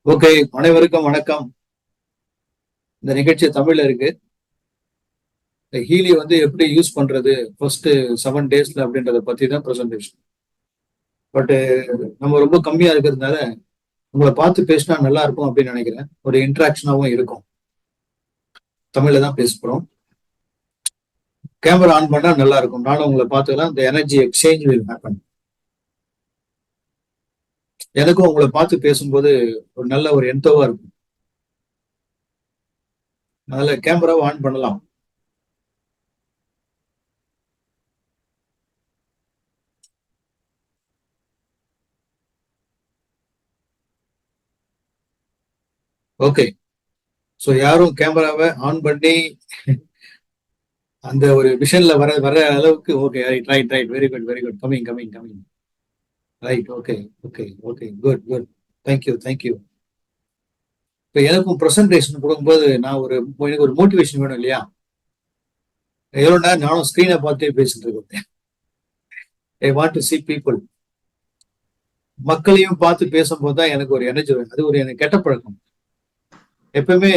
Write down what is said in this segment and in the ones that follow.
Okay, அனைவருக்கும் வணக்கம். இந்த நிகழ்ச்சி தமிழ்ல இருக்கு. இந்த ஹீலி வந்து எப்படி யூஸ் பண்றது ஃபர்ஸ்ட் 7 டேஸ்ல அப்படின்றத பத்தி தான் ப்ரெசன்டேஷன். பட் நம்ம ரொம்ப கம்மியா இருக்கிறதுனால உங்களை பார்த்து பேசினா நல்லா இருக்கும் அப்படின்னு நினைக்கிறேன். ஒரு இன்ட்ராக்ஷனாகவும் இருக்கும். தமிழ்ல தான் பேச போறோம். கேமரா ஆன் பண்ணா நல்லா இருக்கும். நானும் உங்களை பார்த்துக்கலாம். இந்த எனர்ஜி எக்ஸ்சேஞ்ச் வில் ஹேப்பன். எனக்கும் உங்களை பார்த்து பேசும்போது ஒரு நல்ல ஒரு என்தோவா இருக்கும். அதனால கேமராவை ஆன் பண்ணலாம். ஓகே, ஸோ யாரும் கேமராவை ஆன் பண்ணி அந்த ஒரு விஷன்ல வர வர அளவுக்கு okay, right right right, very good very good, coming coming coming, right, okay okay okay, good good, thank you thank you. இப்போ எனக்கும் ப்ரெசன்டேஷன் கொடுக்கும்போது எனக்கு ஒரு மோட்டிவேஷன் வேணும் இல்லையா? எவ்வளோ நேரம் நானும் ஸ்க்ரீனை பார்த்தே பேசிட்டு இருக்கேன். I want to C people. மக்களையும் பார்த்து பேசும்போது தான் எனக்கு ஒரு எனர்ஜி வேணும். அது ஒரு எனக்கு கெட்ட பழக்கம். எப்பவுமே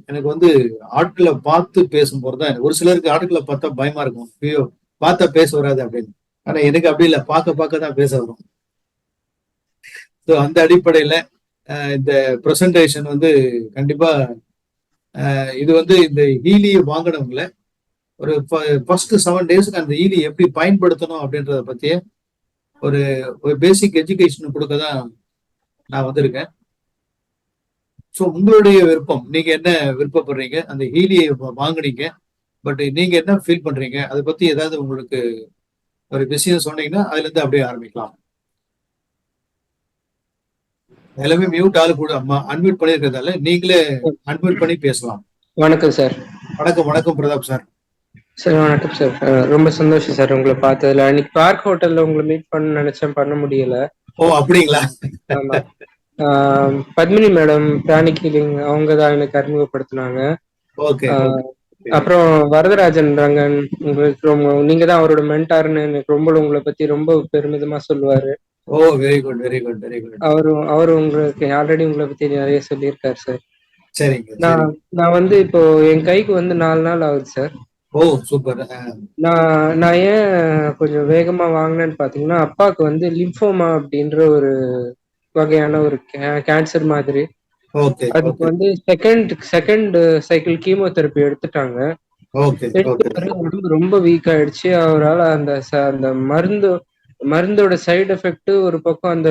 எனக்கு வந்து ஆட்களை பார்த்து பேசும்போது தான் ஒரு சிலருக்கு ஆட்களை பார்த்தா பயமா இருக்கும். ஐயோ, பார்த்தா பேச வராது அப்படின்னு. ஆனா எனக்கு அப்படி இல்லை, பார்க்க பார்க்க தான் பேச வரும். ஸோ அந்த அடிப்படையில இந்த ப்ரெசன்டேஷன் வந்து கண்டிப்பா இது வந்து இந்த ஹீலியை வாங்கினவங்கள ஒரு ஃபர்ஸ்ட் 7 டேஸ்க்கு அந்த ஹீலி எப்படி பயன்படுத்தணும் அப்படின்றத பத்திய ஒரு ஒரு பேசிக் எஜுகேஷன் கொடுக்க தான் நான் வந்திருக்கேன். ஸோ உங்களுடைய விருப்பம், நீங்க என்ன விருப்பப்படுறீங்க? அந்த ஹீலியை வாங்குனீங்க, பட் நீங்க என்ன ஃபீல் பண்றீங்க? அதை பத்தி ஏதாவது உங்களுக்கு ஒரு விஷயம் சொன்னீங்கன்னா அதுல இருந்து அப்படியே ஆரம்பிக்கலாம். எல்லாமே மியூட் ஆளு கூட அன்மியூட் பண்ணிருக்கிறதால நீங்களே அன்மியூட் பண்ணி பேசலாம். வணக்கம் சார். வணக்கம் வணக்கம் பிரதாப் சார். சார் வணக்கம் சார். ரொம்ப சந்தோஷம் சார் உங்களை பார்த்ததுல. அன்னைக்கு பார்க் ஹோட்டல்ல உங்களை மீட் பண்ண நினைச்சேன், பண்ண முடியல. ஓ அப்படிங்களா? ஆமா. பத்மினி மேடம் பிராணிக் ஹீலிங் அவங்க தான் எனக்கு அறிமுகப்படுத்தினாங்க. அப்புறம் வரதராஜன் ரங்கன், உங்களுக்கு ரொம்ப நீங்க தான் அவரோட மென்டார்னு எனக்கு ரொம்ப உங்களை பத்தி ரொம்ப பெருமிதமா சொல்லுவாரு. Oh very good very good very good. அவரு உங்களுக்கு ஆல்ரெடி உங்களை பத்தி நிறைய சொல்லியிருக்காரு சார். சரிங்க. நான் வந்து இப்போ என் கைக்கு வந்து 4 நாள் ஆகுது சார். ஓ சூப்பர். நான் ஏன் கொஞ்சம் வேகமா வாங்கினேன்னு பாத்தீங்கன்னா, அப்பாவுக்கு வந்து லிம்போமா அப்படின்ற ஒரு வகையான ஒரு கேன்சர் மாதிரி. அதுக்கு வந்து செகண்ட் சைக்கிள் கீமோதெரப்பி எடுத்துட்டாங்க. உடம்பு ரொம்ப வீக் ஆயிடுச்சு. அவரால் அந்த மருந்தோட சைடு எஃபெக்ட் ஒரு பக்கம், அந்த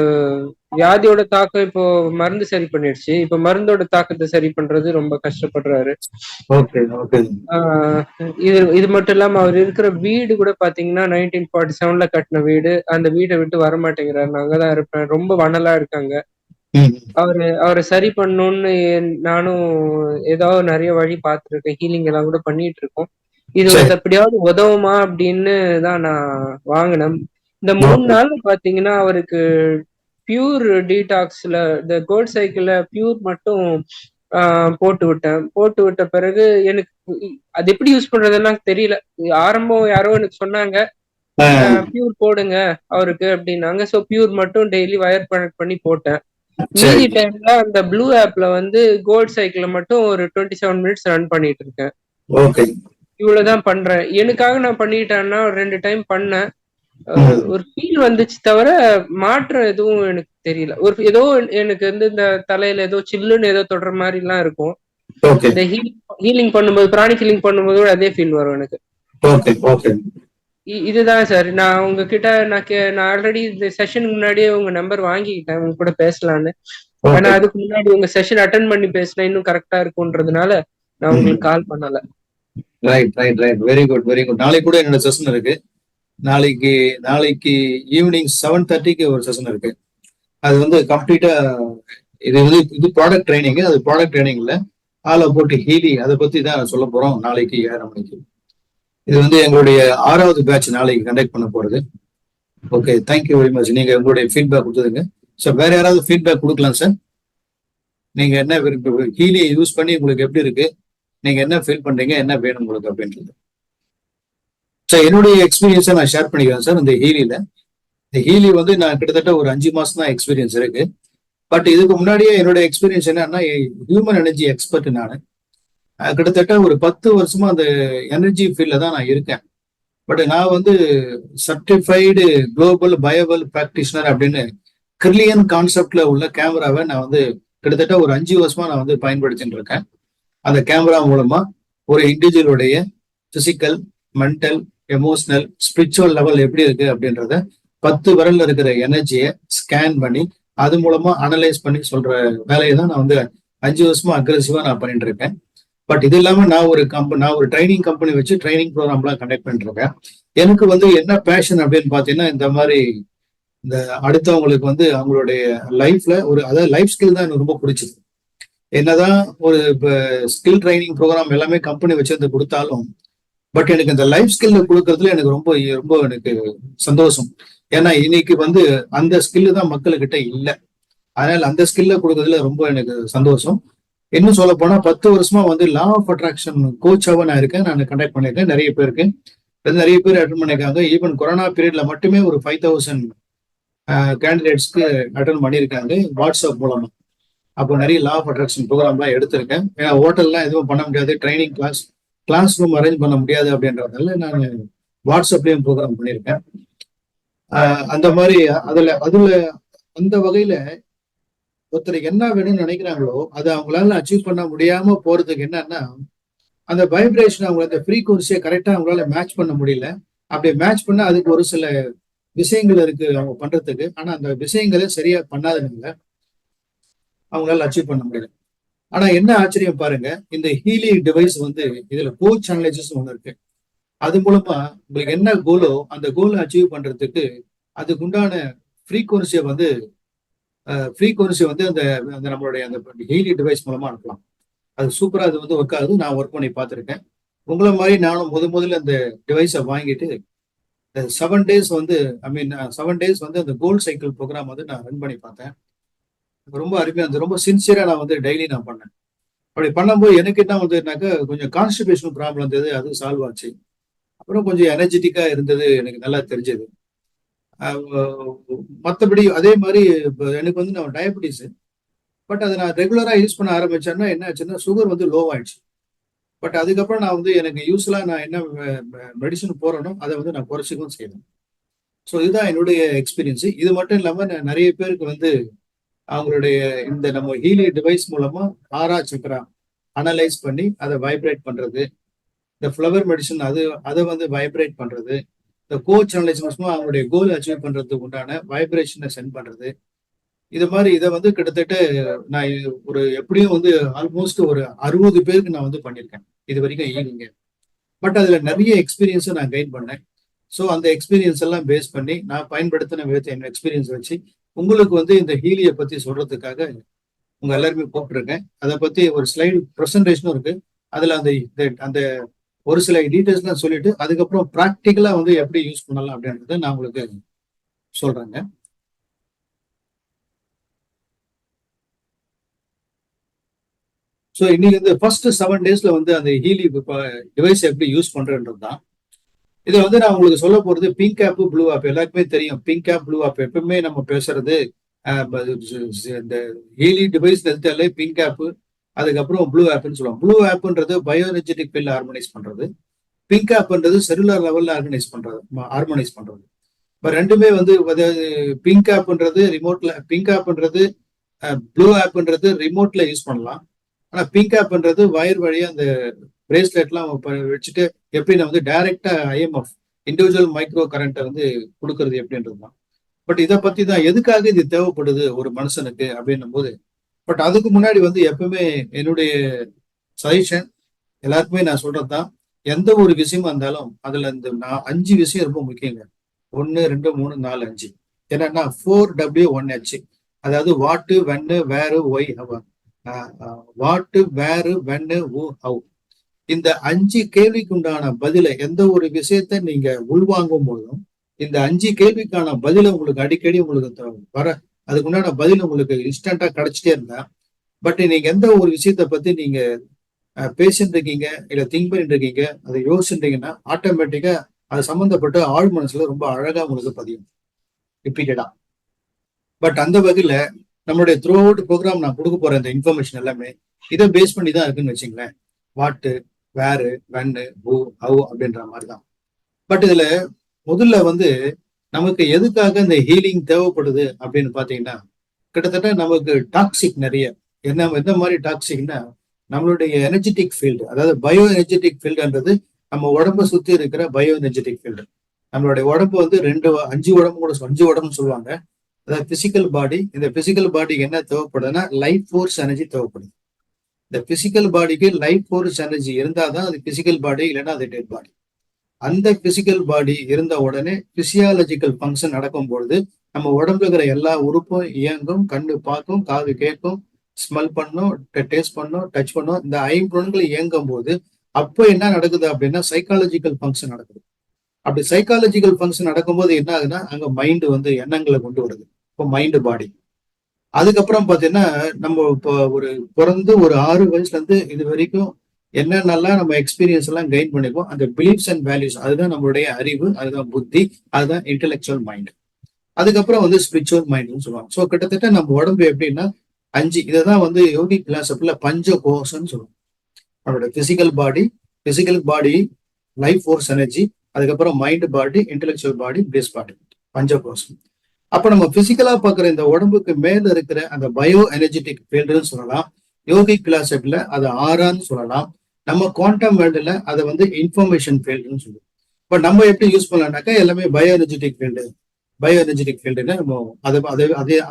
வியாதியோட தாக்கம் இப்போ மருந்து சரி பண்ணிடுச்சு. இப்ப மருந்தோட தாக்கத்தை சரி பண்றது ரொம்ப கஷ்டப்படுறாரு. இது மட்டும் இல்லாம அவர் இருக்கிற வீடு கூட பாத்தீங்கன்னா 1947ல கட்டின வீடு. அந்த வீட்டை விட்டு வர மாட்டேங்கிறாரு. நான் அங்கதான் இருப்பேன். ரொம்ப வனலா இருக்காங்க. அவரை சரி பண்ணணும்னு நானும் ஏதாவது நிறைய வழி பார்த்துருக்கேன். ஹீலிங் எல்லாம் கூட பண்ணிட்டு இருக்கோம். இது வந்து எப்படியாவது உதவுமா அப்படின்னு தான் நான் வாங்கினேன். இந்த 3 நாள் பாத்தீங்கன்னா அவருக்கு பியூர் டீடாக்ஸ்ல இந்த கோல்ட் சைக்கிள்ல பியூர் மட்டும் போட்டு விட்ட பிறகு எனக்கு அது எப்படி யூஸ் பண்றதுன்னு தெரியல. ஆரம்பம் யாரோ எனக்கு சொன்னாங்க பியூர் போடுங்க அவருக்கு அப்படின்னாங்க. சோ பியூர் மட்டும் டெய்லி வயர் கனெக்ட் பண்ணி போட்டேன். மீதி டைம்ல அந்த ப்ளூ ஆப்ல வந்து கோல்ட் சைக்கிள மட்டும் ஒரு 27 மினிட்ஸ் ரன் பண்ணிட்டு இருக்கேன். இவ்வளவுதான் பண்றேன். எனக்காக நான் பண்ணிட்டேன்னா 2 டைம் பண்ணேன். ஒரு ஃபீல் வந்துச்சு தவிர மாற்றம் எதுவும் எனக்கு தெரியல. ஏதோ எனக்கு வந்து இந்த தலையில ஏதோ சில்லுன்னு ஏதோ தொடர மாதிரி எல்லாம் இருக்கும். இந்த ஹீலிங் பண்ணும்போது, பிராணிக் ஹீலிங் பண்ணும்போது அதே ஃபீல் வரும் எனக்கு. இதுதான் சார். நான் உங்ககிட்ட நான் ஆல்ரெடி இந்த செஷனுக்கு முன்னாடியே உங்க நம்பர் வாங்கிக்கிட்டேன், உங்க கூட பேசலான்னு. ஆனா அதுக்கு முன்னாடி உங்க செஷன் அட்டென்ட் பண்ணி பேசினா இன்னும் கரெக்டா இருக்கும்ன்றதுனால நான் உங்களுக்கு கால் பண்ணல. Right right right, very good very good. நாளைக்கு கூட என்னோட செஷன் இருக்கு. நாளைக்கு ஈவினிங் 7:30க்கு ஒரு செஷன் இருக்கு. அது வந்து கம்ப்ளீட்டா இது ப்ராடக்ட் ட்ரைனிங். அது ப்ராடக்ட் ட்ரைனிங்ல ஆல் அபவுட் ஹீலி அதை பத்தி தான் சொல்ல போறோம் நாளைக்கு 7:30 மணிக்கு. இது வந்து எங்களுடைய 6வது பேட்ச் நாளைக்கு கண்டக்ட் பண்ண போறது. Okay, thank you very much. நீங்க உங்களுடைய ஃபீட்பேக் கொடுத்ததுங்க. ஸோ வேற யாராவது ஃபீட்பேக் கொடுக்கலாம் சார்? நீங்க என்ன ஹீலியை யூஸ் பண்ணி உங்களுக்கு எப்படி இருக்கு, நீங்க என்ன ஃபீல் பண்றீங்க, என்ன வேணும் உங்களுக்கு அப்படின்றது. சார் என்னுடைய எக்ஸ்பீரியன்ஸை நான் ஷேர் பண்ணிக்கிறேன் சார். இந்த ஹீலியில இந்த ஹீலி வந்து நான் கிட்டத்தட்ட ஒரு 5 மாசம் தான் எக்ஸ்பீரியன்ஸ் இருக்கு. பட் இதுக்கு முன்னாடியே என்னோட எக்ஸ்பீரியன்ஸ் என்னன்னா, ஹியூமன் எனர்ஜி எக்ஸ்பர்ட் நான். கிட்டத்தட்ட ஒரு 10 வருஷமா அந்த எனர்ஜி ஃபீல்ட்ல தான் நான் இருக்கேன். பட் நான் வந்து சர்டிஃபைடு குளோபல் பயோவல் பிராக்டிஷனர் அப்படின்னு கிரில்லியன் கான்செப்ட்ல உள்ள கேமராவை நான் வந்து கிட்டத்தட்ட ஒரு 5 வருஷமா நான் வந்து பயன்படுத்திட்டு இருக்கேன். அந்த கேமரா மூலமா ஒரு இண்டிவிஜுவலுடைய physical, mental, emotional, spiritual level எப்படி இருக்கு அப்படின்றத 10 விரல்ல இருக்கிற எனர்ஜியை ஸ்கேன் பண்ணி அது மூலமா அனலைஸ் பண்ணி சொல்ற வேலையை தான் நான் வந்து 5 வருஷமா அக்ரெசிவா நான் பண்ணிட்டு இருக்கேன். பட் இது இல்லாம நான் ஒரு ட்ரைனிங் கம்பெனி வச்சு ட்ரைனிங் ப்ரோக்ராம்லாம் கண்டக்ட் பண்ணிட்டு இருக்கேன். எனக்கு வந்து என்ன பேஷன் அப்படின்னு பாத்தீங்கன்னா, இந்த மாதிரி இந்த அடுத்தவங்களுக்கு வந்து அவங்களுடைய லைஃப்ல அதாவது லைஃப் ஸ்கில் தான் எனக்கு ரொம்ப பிடிச்சது. என்னதான் ஒரு ஸ்கில் ட்ரைனிங் ப்ரோக்ராம் எல்லாமே கம்பெனி வச்சிருந்து கொடுத்தாலும், பட் எனக்கு இந்த லைஃப் ஸ்கில் கொடுக்கறதுல எனக்கு ரொம்ப ரொம்ப எனக்கு சந்தோஷம். ஏன்னா இன்னைக்கு வந்து அந்த ஸ்கில் தான் மக்கள்கிட்ட இல்லை. அதனால அந்த ஸ்கில்ல கொடுக்கறதுல ரொம்ப எனக்கு சந்தோஷம். இன்னும் சொல்ல போனா 10 வருஷமா வந்து லா ஆஃப் அட்ராக்ஷன் கோச்சாவா நான் இருக்கேன். நான் கண்டக்ட் பண்ணியிருக்கேன் நிறைய பேருக்கு. நிறைய பேர் அட்டன் பண்ணியிருக்காங்க. ஈவன் கொரோனா பீரியட்ல மட்டுமே ஒரு 5000 கேண்டிடேட்ஸ்க்கு அட்டன் பண்ணியிருக்காங்க வாட்ஸ்அப் மூலமா. அப்போ நிறைய லா ஆஃப் அட்ராக்ஷன் ப்ரோக்ராம்லாம் எடுத்திருக்கேன். ஏன்னா ஹோட்டல்லாம் எதுவும் பண்ண முடியாது, ட்ரைனிங் கிளாஸ் ரூம் அரேஞ்ச் பண்ண முடியாது அப்படின்றதால நான் வாட்ஸ்அப்லயும் ப்ரோக்ராம் பண்ணியிருக்கேன். அந்த மாதிரி அதுல அந்த வகையில ஒருத்தருக்கு என்ன வேணும்னு நினைக்கிறாங்களோ அதை அவங்களால அச்சீவ் பண்ண முடியாம போறதுக்கு என்னன்னா, அந்த வைப்ரேஷன் அவங்க அந்த ஃப்ரீக்வன்சியை கரெக்டா அவங்களால மேட்ச் பண்ண முடியல. அப்படி மேட்ச் பண்ணா அதுக்கு ஒரு சில விஷயங்கள் இருக்கு அவங்க பண்றதுக்கு. ஆனா அந்த விஷயங்களை சரியா பண்ணாதனால அவங்களால அச்சீவ் பண்ண முடியல. ஆனா என்ன ஆச்சரியம் பாருங்க, இந்த ஹீலி டிவைஸ் வந்து இதுல கோச் அனலைசிஸ் ஒண்ணு இருக்கு. அது மூலமா உங்களுக்கு என்ன கோலோ அந்த கோலை அச்சீவ் பண்றதுக்கு அதுக்குண்டான ஃப்ரீக்வன்சியை வந்து அந்த நம்மளுடைய அந்த ஹீலி டிவைஸ் மூலமா அனுப்பலாம். அது சூப்பரா அது வந்து ஒர்க் ஆகுது. நான் ஒர்க் பண்ணி பார்த்துருக்கேன். உங்களை மாதிரி நானும் முதல்ல அந்த டிவைஸை வாங்கிட்டு 7 டேஸ் வந்து 7 டேஸ் வந்து அந்த கோல்ட் சைக்கிள் ப்ரோக்ராம் வந்து நான் ரன் பண்ணி பார்த்தேன். ரொம்ப அருமையா இருந்தது. ரொம்ப சின்சியரா நான் வந்து டெய்லி நான் பண்ணேன். அப்படி பண்ணும்போது எனக்கு என்ன வந்ததுனாக்கா, கொஞ்சம் கான்ஸ்டிபேஷன் ப்ராப்ளம் இருந்தது, அது சால்வ் ஆச்சு. அப்புறம் கொஞ்சம் எனர்ஜெட்டிக்கா இருந்தது, எனக்கு நல்லா தெரிஞ்சது. மற்றபடி அதே மாதிரி எனக்கு வந்து நான் டயபிட்டிஸ். பட் அதை நான் ரெகுலரா யூஸ் பண்ண ஆரம்பிச்சேன்னா என்ன ஆச்சுன்னா, சுகர் வந்து லோ ஆயிடுச்சு. பட் அதுக்கப்புறம் நான் வந்து எனக்கு யூஸ்வலா நான் என்ன மெடிசன் போறேனோ அதை வந்து நான் குறைச்சிக்கவும் செய்யணும். ஸோ இதுதான் என்னுடைய எக்ஸ்பீரியன்ஸ். இது மட்டும் இல்லாம நான் நிறைய பேருக்கு வந்து அவங்களுடைய இந்த நம்ம ஹீலி டிவைஸ் மூலமா ஆரா சக்கரா அனலைஸ் பண்ணி அதை வைப்ரேட் பண்றது, இந்த ஃப்ளவர் மெடிசன் அதை வந்து வைப்ரேட் பண்றது, இந்த கோச் அனலைஸ் மூலமா அவங்களுடைய கோல் அச்சீவ் பண்றதுக்கு உண்டான வைப்ரேஷனை சென்ட் பண்றது. இது மாதிரி இதை வந்து கிட்டத்தட்ட நான் ஒரு எப்படியும் வந்து ஆல்மோஸ்ட் ஒரு 60 பேருக்கு நான் வந்து பண்ணியிருக்கேன் இது வரைக்கும் ஈவினிங்க. பட் அதுல நிறைய எக்ஸ்பீரியன்ஸை நான் கெயின் பண்ணேன். ஸோ அந்த எக்ஸ்பீரியன்ஸ் எல்லாம் பேஸ் பண்ணி நான் பயன்படுத்தின விதத்தை என் எக்ஸ்பீரியன்ஸ் வச்சு உங்களுக்கு வந்து இந்த ஹீலியை பத்தி சொல்றதுக்காக உங்க எல்லாருமே கூப்பிட்டுருக்கேன். அதை பத்தி ஒரு ஸ்லைடு ப்ரெசன்டேஷனும் இருக்கு. அதுல அந்த ஒரு சில டீட்டெயில்ஸ்லாம் சொல்லிட்டு அதுக்கப்புறம் ப்ராக்டிக்கலா வந்து எப்படி யூஸ் பண்ணலாம் அப்படின்றத நான் உங்களுக்கு சொல்றேங்க. ஸோ இன்னைக்கு வந்து ஃபர்ஸ்ட் 7 டேஸ்ல வந்து அந்த ஹீலி டிவைஸ் எப்படி யூஸ் பண்றதுன்றது தான். இதை வந்து நான் உங்களுக்கு சொல்ல போறது பிங்க் ஆப், ப்ளூ ஆப். எல்லாருக்குமே தெரியும் பிங்க் ஆப், ப்ளூ ஆப். எப்பவுமே நம்ம பேசுறது இந்த ஹீலி டிவைஸ் எடுத்தாலே பிங்க் ஆப், அதுக்கப்புறம் ப்ளூ ஆப்னு சொல்லுவோம். ப்ளூ ஆப்ன்றது பயோஎனர்ஜெட்டிக் ஃபீல்ட் ஹார்மனைஸ் பண்றது, பிங்க் ஆப்ன்றது செல்லுலர் லெவல்ல ஹார்மனைஸ் பண்றது. இப்போ ரெண்டுமே வந்து பிங்க் ஆப்ன்றது ரிமோட்ல, பிங்க் ஆப்ன்றது ப்ளூ ஆப்ன்றது ரிமோட்ல யூஸ் பண்ணலாம். ஆனா பிங்க் ஆப்ன்றது வயர் வழியா அந்த பிரேஸ்லெட்லாம் வச்சுட்டு எப்படி நான் வந்து டைரக்டா ஐஎம்எஃப் இண்டிவிஜுவல் மைக்ரோ கரண்ட்டை வந்து கொடுக்கறது எப்படின்றது தான். பட் இதை பத்தி தான் எதுக்காக இது தேவைப்படுது ஒரு மனுஷனுக்கு அப்படின்னும் போது, பட் அதுக்கு முன்னாடி வந்து எப்பவுமே என்னுடைய சஜஷன் எல்லாருக்குமே நான் சொல்றதுதான், எந்த ஒரு விஷயமா இருந்தாலும் அதுல இந்த 5 விஷயம் ரொம்ப முக்கியங்க. 1 2 3 4 5. என்னன்னா 4W1H. அதாவது வாட்டு, வென்னு, வேறு, ஒய், ஹவ். வாட்டு, வேறு, வென்னு, ஊ, ஹவ். இந்த 5 கேள்விக்கு உண்டான பதில எந்த ஒரு விஷயத்த நீங்க உள்வாங்கும் போதும் இந்த 5 கேள்விக்கான பதில உங்களுக்கு அடிக்கடி உங்களுக்கு அதுக்கு உண்டான பதில் உங்களுக்கு இன்ஸ்டன்டா கிடைச்சிட்டே இருந்தா, பட் நீங்க எந்த ஒரு விஷயத்த பத்தி நீங்க பேசிட்டு இருக்கீங்க இல்ல திங்க் பண்ணிட்டு இருக்கீங்க அதை யோசிச்சுட்டீங்கன்னா ஆட்டோமேட்டிக்கா அது சம்பந்தப்பட்ட ஆழ் மனசுல ரொம்ப அழகா உங்களுக்கு பதியும் ரிப்பீட்டடா. பட் அந்த வகையில நம்மளுடைய த்ரூ அவுட் ப்ரோக்ராம் நான் கொடுக்க போற இந்த இன்ஃபர்மேஷன் எல்லாமே இதை பேஸ் பண்ணி தான் இருக்குன்னு வச்சுங்களேன். வாட்டு, வேரு, வென்னு, ஹூ, ஹவு அப்படின்ற மாதிரி தான். பட் இதுல முதல்ல வந்து நமக்கு எதுக்காக இந்த ஹீலிங் தேவைப்படுது அப்படின்னு பாத்தீங்கன்னா, கிட்டத்தட்ட நமக்கு டாக்ஸிக் நிறைய எந்த மாதிரி டாக்ஸிக்னா, நம்மளுடைய எனர்ஜெட்டிக் ஃபீல்டு, அதாவது பயோ எனர்ஜெட்டிக் ஃபீல்டுன்றது நம்ம உடம்ப சுத்தி இருக்கிற பயோ எனர்ஜெட்டிக் ஃபீல்டு. நம்மளுடைய உடம்பு வந்து 5 உடம்பு கூட 5 உடம்புன்னு சொல்லுவாங்க. அதாவது பிசிக்கல் பாடி. இந்த பிசிக்கல் பாடிக்கு என்ன தேவைப்படுதுன்னா லைஃப் ஃபோர்ஸ் எனர்ஜி தேவைப்படுது. இந்த பிசிக்கல் பாடிக்கு லைஃப் ஃபோர்ஸ் எனர்ஜி இருந்தாதான் அது பிசிக்கல் பாடி, இல்லைன்னா அது டெட் பாடி. அந்த பிசிக்கல் பாடி இருந்த உடனே பிசியாலஜிக்கல் ஃபங்க்ஷன் நடக்கும் பொழுது நம்ம உடம்புல இருக்கிற எல்லா உறுப்பும் இயங்கும். கண்ணு பார்க்கும், காது கேட்கும், ஸ்மெல் பண்ணும், டேஸ்ட் பண்ணும், டச் பண்ணும். இந்த 5 புலன்கள் இயங்கும் போது அப்போ என்ன நடக்குது அப்படின்னா சைக்காலஜிக்கல் ஃபங்க்ஷன் நடக்குது. அப்படி சைக்காலஜிக்கல் ஃபங்க்ஷன் நடக்கும்போது என்ன ஆகுதுன்னா அங்க மைண்டு வந்து எண்ணங்களை கொண்டு வருது. இப்போ மைண்டு பாடி. அதுக்கப்புறம் பாத்தீங்கன்னா நம்ம இப்போ பிறந்து ஒரு 6 வயசுல இருந்து இது வரைக்கும் என்னென்னலாம் நம்ம எக்ஸ்பீரியன்ஸ் எல்லாம் கெயின் பண்ணிப்போம், அந்த பிலீஃப்ஸ் அண்ட் வேல்யூஸ், அதுதான் நம்மளுடைய அறிவு, அதுதான் புத்தி, அதுதான் இன்டெலெக்சுவல் மைண்ட். அதுக்கப்புறம் வந்து ஸ்பிரிச்சுவல் மைண்ட்னு சொல்லுவாங்க. ஸோ கிட்டத்தட்ட நம்ம உடம்பு எப்படின்னா 5, இதைதான் வந்து யோகி பிலாசபில பஞ்ச கோஷம்னு சொல்லுவாங்க. நம்மளோட physical body, life force energy, அதுக்கப்புறம் மைண்ட் பாடி, இன்டெலெக்சுவல் பாடி, பிளேஸ் பாடி, பஞ்ச கோஷம். அப்ப நம்ம பிசிக்கலா பாக்குற இந்த உடம்புக்கு மேல இருக்கிற அந்த பயோ எனர்ஜெட்டிக் ஃபீல்டுன்னு சொல்லலாம். யோகி பிலாசபில அதை ஆறான்னு சொல்லலாம். நம்ம குவாண்டம் வேர்ல்டுல அதை வந்து இன்ஃபர்மேஷன் ஃபீல்டுன்னு சொல்லுவோம். இப்ப நம்ம எப்படி யூஸ் பண்ணலாம்னாக்கா எல்லாமே பயோ எனர்ஜெட்டிக் ஃபீல்டுன்னு நம்ம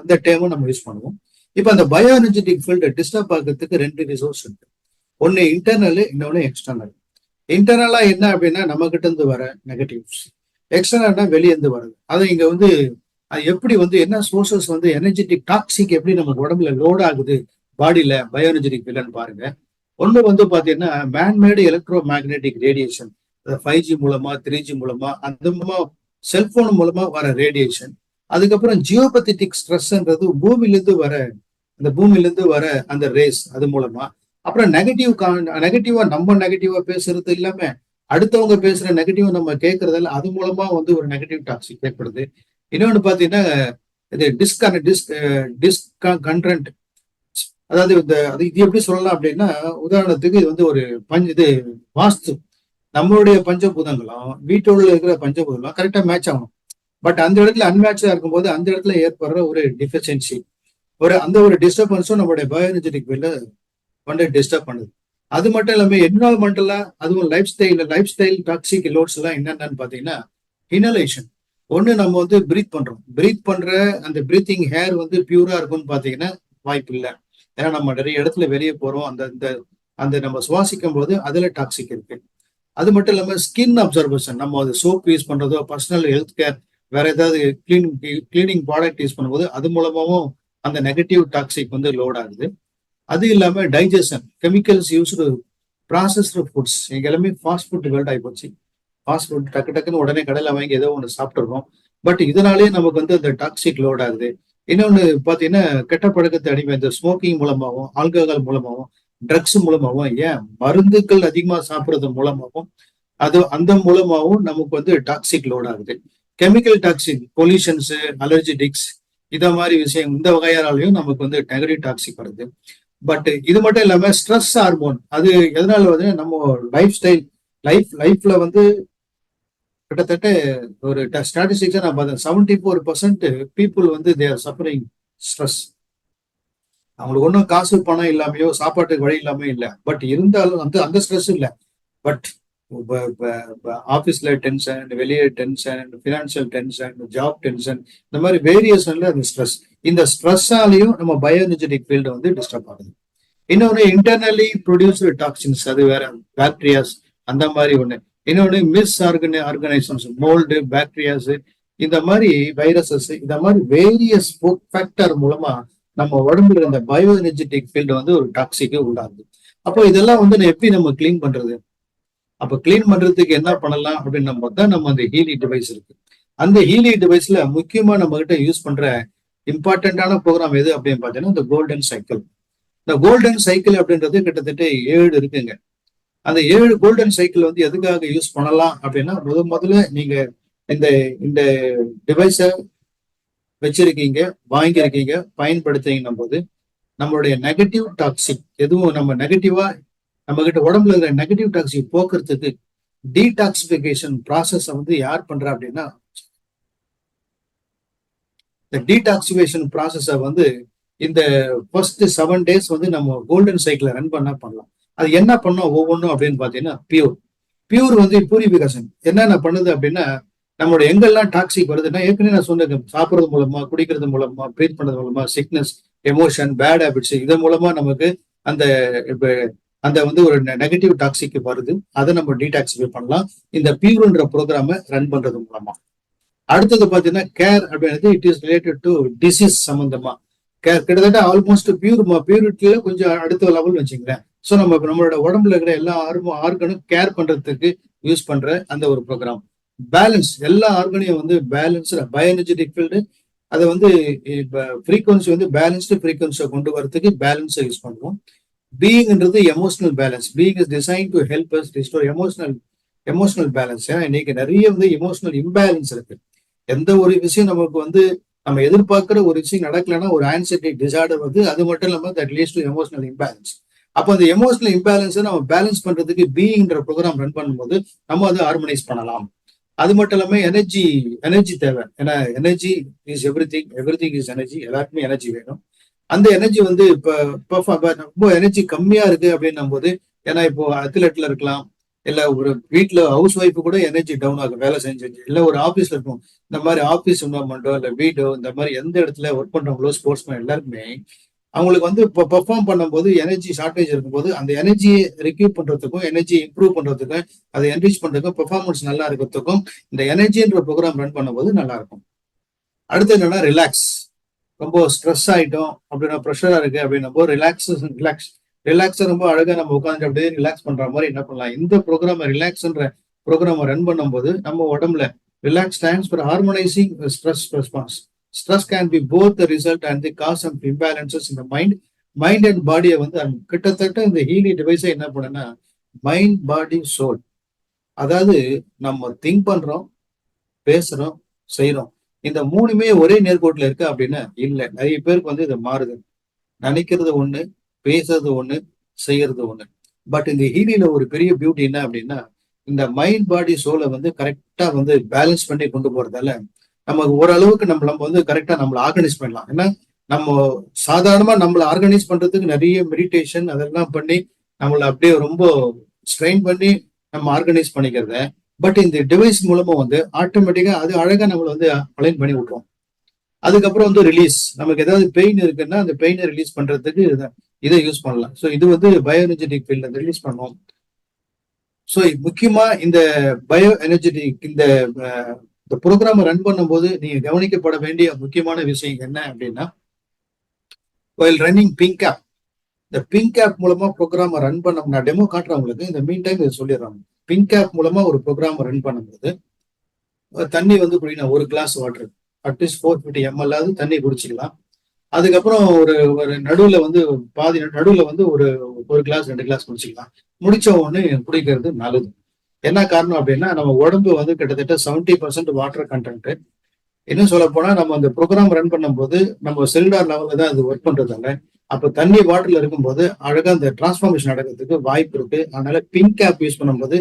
அந்த டேமும் நம்ம யூஸ் பண்ணுவோம். இப்ப அந்த பயோ எனர்ஜெட்டிக் ஃபீல்டு டிஸ்டர்ப் ஆகிறதுக்கு 2 ரிசோர்ஸ் இருக்கு. ஒன்னு இன்டர்னல், இன்னொன்னு எக்ஸ்டர்னல். இன்டர்னலா என்ன அப்படின்னா நம்ம கிட்ட இருந்து வர நெகட்டிவ்ஸ், எக்ஸ்டர்னல்னா வெளியேந்து வருது. அதை இங்க வந்து அது எப்படி வந்து என்ன சோர்சஸ் வந்து எனர்ஜெட்டிக் டாக்ஸிக் எப்படி நமக்கு உடம்புல லோட் ஆகுது பாடியில பயோ எனர்ஜெட்டிக் ஃபீல்டுன்னு பாருங்க. ஒண்ணு வந்து பாத்தீங்கன்னா man-made electro magnetic radiation, 5G மூலமா, 3G மூலமா, அந்த மூலமா, செல்போன் மூலமா வர ரேடியேஷன். அதுக்கப்புறம் ஜியோபத்திக் ஸ்ட்ரெஸ்ன்றது பூமியிலிருந்து வர அந்த ரேஸ், அது மூலமா. அப்புறம் நம்ம நெகட்டிவா பேசுறது இல்லாம அடுத்தவங்க பேசுற நெகட்டிவா நம்ம கேட்கறதால அது மூலமா வந்து ஒரு நெகட்டிவ் டாக்ஸிக் ஏற்படுது. இன்னொன்னு பாத்தீங்கன்னா இது டிஸ்கன்ட்ரண்ட், அதாவது இது எப்படி சொல்லலாம் அப்படின்னா, உதாரணத்துக்கு இது வந்து ஒரு வாஸ்து. நம்மளுடைய பஞ்சபூதங்களும் வீட்டோட இருக்கிற பஞ்சபூதங்களும் கரெக்டா மேட்ச் ஆகணும். பட் அந்த இடத்துல அன்மேட்சா இருக்கும்போது அந்த இடத்துல ஏற்படுற ஒரு டிஃபிஷியன்சி, அந்த ஒரு டிஸ்டர்பன்ஸும் நம்மளுடைய பயோஎனர்ஜெட்டிக் ஃபீல்ட வந்து டிஸ்டர்ப் பண்ணுது. அது மட்டும் இல்லாம என்விரான்மெண்டலா, அதுவும் லைஃப் ஸ்டைல் டாக்ஸிக் லோட்ஸ் எல்லாம் என்னென்னு பாத்தீங்கன்னா இனலேஷன். ஒண்ணு நம்ம வந்து பிரீத் பண்ற அந்த பிரீத்திங் ஹேர் வந்து பியூரா இருக்கும்னு பாத்தீங்கன்னா வாய்ப்பு இல்லை. ஏன்னா நம்ம நிறைய இடத்துல வெளியே போறோம், அந்த நம்ம சுவாசிக்கும் போது அதுல டாக்ஸிக் இருக்கு. அது மட்டும் இல்லாம ஸ்கின் அப்சர்வேஷன், நம்ம அது சோப் யூஸ் பண்றதோ, பர்சனல் ஹெல்த் கேர், வேற ஏதாவது கிளீனிங் ப்ராடக்ட் யூஸ் பண்ணும்போது அது மூலமாவும் அந்த நெகட்டிவ் டாக்ஸிக் வந்து லோட் ஆகுது. அது இல்லாம digestion, chemicals used processed foods, எங்க எல்லாமே ஃபாஸ்ட் ஃபுட் வேர்ல்ட் ஆகிப்போச்சு. ஃபாஸ்ட் ஃபுட் டக்குன்னு உடனே கடையில் வாங்கி ஏதோ ஒன்று சாப்பிட்டுறோம். பட் இதனாலேயே நமக்கு வந்து அந்த டாக்ஸிக் லோட் ஆகுது. இன்னொன்னு பாத்தீங்கன்னா கெட்ட பழக்கத்தை அடிமை, இந்த ஸ்மோக்கிங் மூலமாகவும், ஆல்கஹால் மூலமாகவும், ட்ரக்ஸ் மூலமாகவும், ஏன் மருந்துகள் அதிகமா சாப்பிடுறது மூலமாகவும், அந்த மூலமாகவும் நமக்கு வந்து டாக்ஸிக் லோட் ஆகுது. கெமிக்கல் டாக்ஸிக், பொல்யூஷன்ஸ், அலர்ஜெட்டிக்ஸ், இத மாதிரி விஷயம் இந்த வகையாலையும் நமக்கு வந்து நெகட்டிவ் டாக்ஸிக் வருது. பட் இது மட்டும் இல்லாம ஸ்ட்ரெஸ் ஹார்மோன், அது எதனால வந்து நம்ம லைஃப்ல வந்து கிட்டத்தட்ட ஒரு ஸ்டாட்டிஸ்டிக்ஸா நான் பார்த்தேன், 74% பீப்புள் வந்து தே ஆர் சஃபரிங் ஸ்ட்ரெஸ். அவங்களுக்கு ஒன்றும் காசு பணம் இல்லாமையோ சாப்பாட்டுக்கு வழி இல்லாம இல்லை, பட் இருந்தாலும் அந்த ஸ்ட்ரெஸ் இல்லை. பட் ஆஃபீஸ்ல டென்ஷன், வெளியே tension, financial tension, job tension, இந்த மாதிரி வேரியேஷன்ல அந்த ஸ்ட்ரெஸ், இந்த ஸ்ட்ரெஸ்ஸாலையும் நம்ம பயோஎனர்ஜெட்டிக் ஃபீல்டு வந்து டிஸ்டர்ப் ஆகுது. இன்னொன்று இன்டர்னலி ப்ரொடியூஸ்டு டாக்ஸின்ஸ், அது வேற, பாக்டீரியாஸ் அந்த மாதிரி ஒண்ணு. இன்னொன்று ஆர்கனைசேஷன்ஸ், மோல்டு, பாக்டீரியாஸ், இந்த மாதிரி வைரஸஸ், இந்த மாதிரி வேரியஸ் ஃபேக்டர் மூலமா நம்ம உடம்புல இருந்த பயோ எனர்ஜெட்டிக் ஃபீல்டு வந்து ஒரு டாக்ஸிக்கு உண்டாகுது. அப்போ இதெல்லாம் வந்து எப்படி நம்ம கிளீன் பண்றது? அப்ப கிளீன் பண்றதுக்கு என்ன பண்ணலாம் அப்படின்னு நம்ம அந்த ஹீலி டிவைஸ் இருக்கு. அந்த ஹீலி டிவைஸ்ல முக்கியமா நம்ம கிட்ட யூஸ் பண்ற இம்பார்ட்டன்டான ப்ரோக்ராம் எது அப்படின்னு பாத்தீங்கன்னா இந்த கோல்டன் சைக்கிள். இந்த கோல்டன் சைக்கிள் அப்படின்றது கிட்டத்தட்ட 7 இருக்குங்க. அந்த 7 கோல்டன் சைக்கிள் வந்து எதுக்காக யூஸ் பண்ணலாம் அப்படின்னா, முதல்ல நீங்க இந்த டிவைஸ வச்சிருக்கீங்க, வாங்கியிருக்கீங்க, பயன்படுத்துறீங்கன்னும் போது நம்மளுடைய நெகட்டிவ் டாக்ஸிக் எதுவும் நம்ம நெகட்டிவா நம்ம கிட்ட உடம்புல இருக்கிற நெகட்டிவ் டாக்ஸிக் போக்குறதுக்கு டீடாக்சிபிகேஷன் ப்ராசஸ் வந்து யார் பண்றா அப்படின்னா, இந்த டீடாக்சிபிகேஷன் ப்ராசஸ வந்து இந்த ஃபர்ஸ்ட் 7 days வந்து நம்ம கோல்டன் சைக்கிள் ரன் பண்ணலாம். அது என்ன பண்ணோம் ஒவ்வொன்றும் அப்படின்னு பாத்தீங்கன்னா, பியூர் வந்து பியூரிபிகேஷன் என்னென்ன பண்ணுது அப்படின்னா, நம்மளோட எங்கெல்லாம் டாக்ஸிக் வருதுன்னா, ஏற்கனவே நான் சொன்னேன், சாப்பிட்றது மூலமா, குடிக்கிறது மூலமா, ப்ரீத் பண்றது மூலமா, சிக்னஸ், எமோஷன், பேட் ஹேபிட்ஸ் இதன் மூலமா நமக்கு அந்த இப்ப அந்த வந்து ஒரு நெகட்டிவ் டாக்ஸிக் வருது. அதை நம்ம டீடாக்சிஃபை பண்ணலாம் இந்த பியூர்ன்ற ப்ரோக்ராமை ரன் பண்றது மூலமா. அடுத்தது பாத்தீங்கன்னா கேர் அப்படின்றது it is related to disease சம்பந்தமா. கேர் கிட்டத்தட்ட ஆல்மோஸ்ட் பியூரிட்டியில கொஞ்சம் அடுத்த லெவல் வச்சுங்களேன். ஸோ நம்மளோட உடம்புல இருக்கிற எல்லா ஆர்கனும் கேர் பண்றதுக்கு யூஸ் பண்ற அந்த ஒரு ப்ரோக்ராம். பேலன்ஸ் எல்லா ஆர்கனையும் வந்து பேலன்ஸ் பயோஎனர்ஜெட்டிக் ஃபீல்டு அதை வந்து ஃப்ரீக்வன்சி வந்து பேலன்ஸ்டு ஃப்ரீக்வன்சியை கொண்டு வரதுக்கு பேலன்ஸை யூஸ் பண்ணுவோம். பீயிங்ன்றது emotional balance. Being is design to help us restore emotional balance. ஏன்னா இன்னைக்கு நிறைய வந்து எமோஷனல் இம்பேலன்ஸ் இருக்கு. எந்த ஒரு விஷயம் நமக்கு வந்து நம்ம எதிர்பார்க்கிற ஒரு விஷயம் நடக்கலன்னா ஒரு ஆன்சைட்டி டிசார்டர் வந்து அது மட்டும் இல்லாமல் that leads to emotional imbalance. அப்போ அந்த எமோஷனல் இம்பேலன்ஸை நம்ம பேலன்ஸ் பண்றதுக்கு பீயிங்ன்ற ப்ரோக்ராம் ரன் பண்ணும்போது நம்ம அதை ஹார்மனைஸ் பண்ணலாம். அது மட்டும் இல்லாம எனர்ஜி தேவை. ஏன்னா energy is everything is energy. எல்லாருக்குமே எனர்ஜி வேணும். அந்த எனர்ஜி வந்து இப்ப ரொம்ப எனர்ஜி கம்மியா இருக்கு அப்படின்னும் போது, ஏன்னா இப்போ அத்லெட்ல இருக்கலாம், இல்ல ஒரு வீட்டுல ஹவுஸ் ஒய்ஃபு கூட எனர்ஜி டவுன் ஆகும் வேலை செஞ்சு, இல்ல ஒரு ஆபீஸ்ல இருக்கும். இந்த மாதிரி ஆபீஸ் என்வரன்மெண்டோ இல்ல வீடோ இந்த மாதிரி எந்த இடத்துல ஒர்க் பண்றவங்களோ ஸ்போர்ட்ஸ்மேன் எல்லாருக்குமே அவங்களுக்கு வந்து இப்போ பெர்ஃபார்ம் பண்ணும்போது எனர்ஜி ஷார்டேஜ் இருக்கும்போது அந்த எனர்ஜியை ரெக்யூப் பண்றதுக்கும் எனர்ஜி இம்ப்ரூவ் பண்றதுக்கும் அதை என்ரிச் பண்றதுக்கும் பெர்ஃபார்மன்ஸ் நல்லா இருக்கிறதுக்கும் இந்த எனர்ஜின்ற ப்ரோக்ராம் ரன் பண்ணும்போது நல்லா இருக்கும். அடுத்து என்னன்னா ரிலாக்ஸ். ரொம்ப ஸ்ட்ரெஸ் ஆயிட்டோம் அப்படின்னா, ப்ரெஷரா இருக்கு அப்படின்னா ரிலாக்ஸா ரொம்ப அழகா நம்ம உட்காந்து அப்படியே ரிலாக்ஸ் பண்ற மாதிரி என்ன பண்ணலாம், இந்த ப்ரோக்ராம் ரிலாக்ஸ்ன்ற ப்ரோக்ராம் ரன் பண்ணும்போது நம்ம உடம்புல relax stands for harmonising stress response. Stress can be both the result and the cause of imbalances in the mind and body. வந்து கிட்டத்தட்ட இந்த ஹீலி டிவைஸை என்ன பண்ணுன்னா மைண்ட் பாடி சோல். அதாவது நம்ம திங்க் பண்றோம், பேசுறோம், செய்யறோம், இந்த மூணுமே ஒரே நேர்கோட்டில் இருக்கு அப்படின்னா இல்லை. நிறைய பேருக்கு வந்து இதை மாறுது. நினைக்கிறது ஒண்ணு, பேசுறது ஒண்ணு, செய்யறது ஒண்ணு. பட் இந்த ஹீலியில ஒரு பெரிய பியூட்டி என்ன அப்படின்னா, இந்த மைண்ட் பாடி சோலை வந்து கரெக்டா வந்து பேலன்ஸ் பண்ணி கொண்டு போறதால நமக்கு ஓரளவுக்கு நம்ம வந்து கரெக்டா நம்மளை ஆர்கனைஸ் பண்ணலாம். ஏன்னா நம்ம சாதாரணமா நம்மளை ஆர்கனைஸ் பண்றதுக்கு நிறைய மெடிடேஷன் அதெல்லாம் பண்ணி நம்மளை அப்படியே ரொம்ப ஸ்ட்ரெயின் பண்ணி நம்ம ஆர்கனைஸ் பண்ணிக்கிறத, பட் இந்த டிவைஸ் மூலமா வந்து ஆட்டோமேட்டிக்கா அது அழகா நம்மளை வந்து அலைன் பண்ணி விட்டுரும். அதுக்கப்புறம் வந்து ரிலீஸ். நமக்கு ஏதாவது பெயின் இருக்குன்னா அந்த பெயினை ரிலீஸ் பண்றதுக்கு இதை யூஸ் பண்ணலாம். ஸோ இது வந்து பயோஎனர்ஜெட்டிக் ஃபீல்ட்ல ரிலீஸ் பண்ணுவோம். ஸோ முக்கியமா இந்த பயோ எனர்ஜெட்டிக் இந்த ப்ரோக்ராம் ரன் பண்ணும்போது நீங்க கவனிக்கப்பட வேண்டிய முக்கியமான விஷயம் என்ன அப்படின்னா, while running பிங்க் ஆப், இந்த பிங்க் ஆப் மூலமா ப்ரோக்ராம் ரன் பண்ண, நான் டெமோ காட்டுறேன் உங்களுக்கு, இந்த மீன் டைம் இதை சொல்லிடுறாங்க. பிங்க் ஆப் மூலமா ஒரு ப்ரோக்ராம் ரன் பண்ணும்போது தண்ணி வந்து குடிக்கணும். ஒரு கிளாஸ் வாட்டர் அட்லீஸ்ட் 450 ml தண்ணி குடிச்சிக்கலாம். அதுக்கப்புறம் ஒரு நடுவுல வந்து நடுவுல வந்து ஒரு கிளாஸ் 2 கிளாஸ் குடிச்சிக்கலாம். முடிச்ச உடனே குடிக்கிறது நல்லது. என்ன காரணம் அப்படின்னா, நம்ம உடம்பு வந்து கிட்டத்தட்ட 70% வாட்டர் கண்டென்ட். இன்னும் சொல்ல போனா நம்ம அந்த ப்ரோக்ராம் ரன் பண்ணும்போது நம்ம செல்லுலார் லெவல்ல தான் அது ஒர்க் பண்றதால, அப்ப தண்ணி வாட்டர்ல இருக்கும்போது அழகா அந்த டிரான்ஸ்ஃபார்மேஷன் நடக்கிறதுக்கு வாய்ப்பு இருக்கு. அதனால பிங்க் ஆப் யூஸ் பண்ணும்போது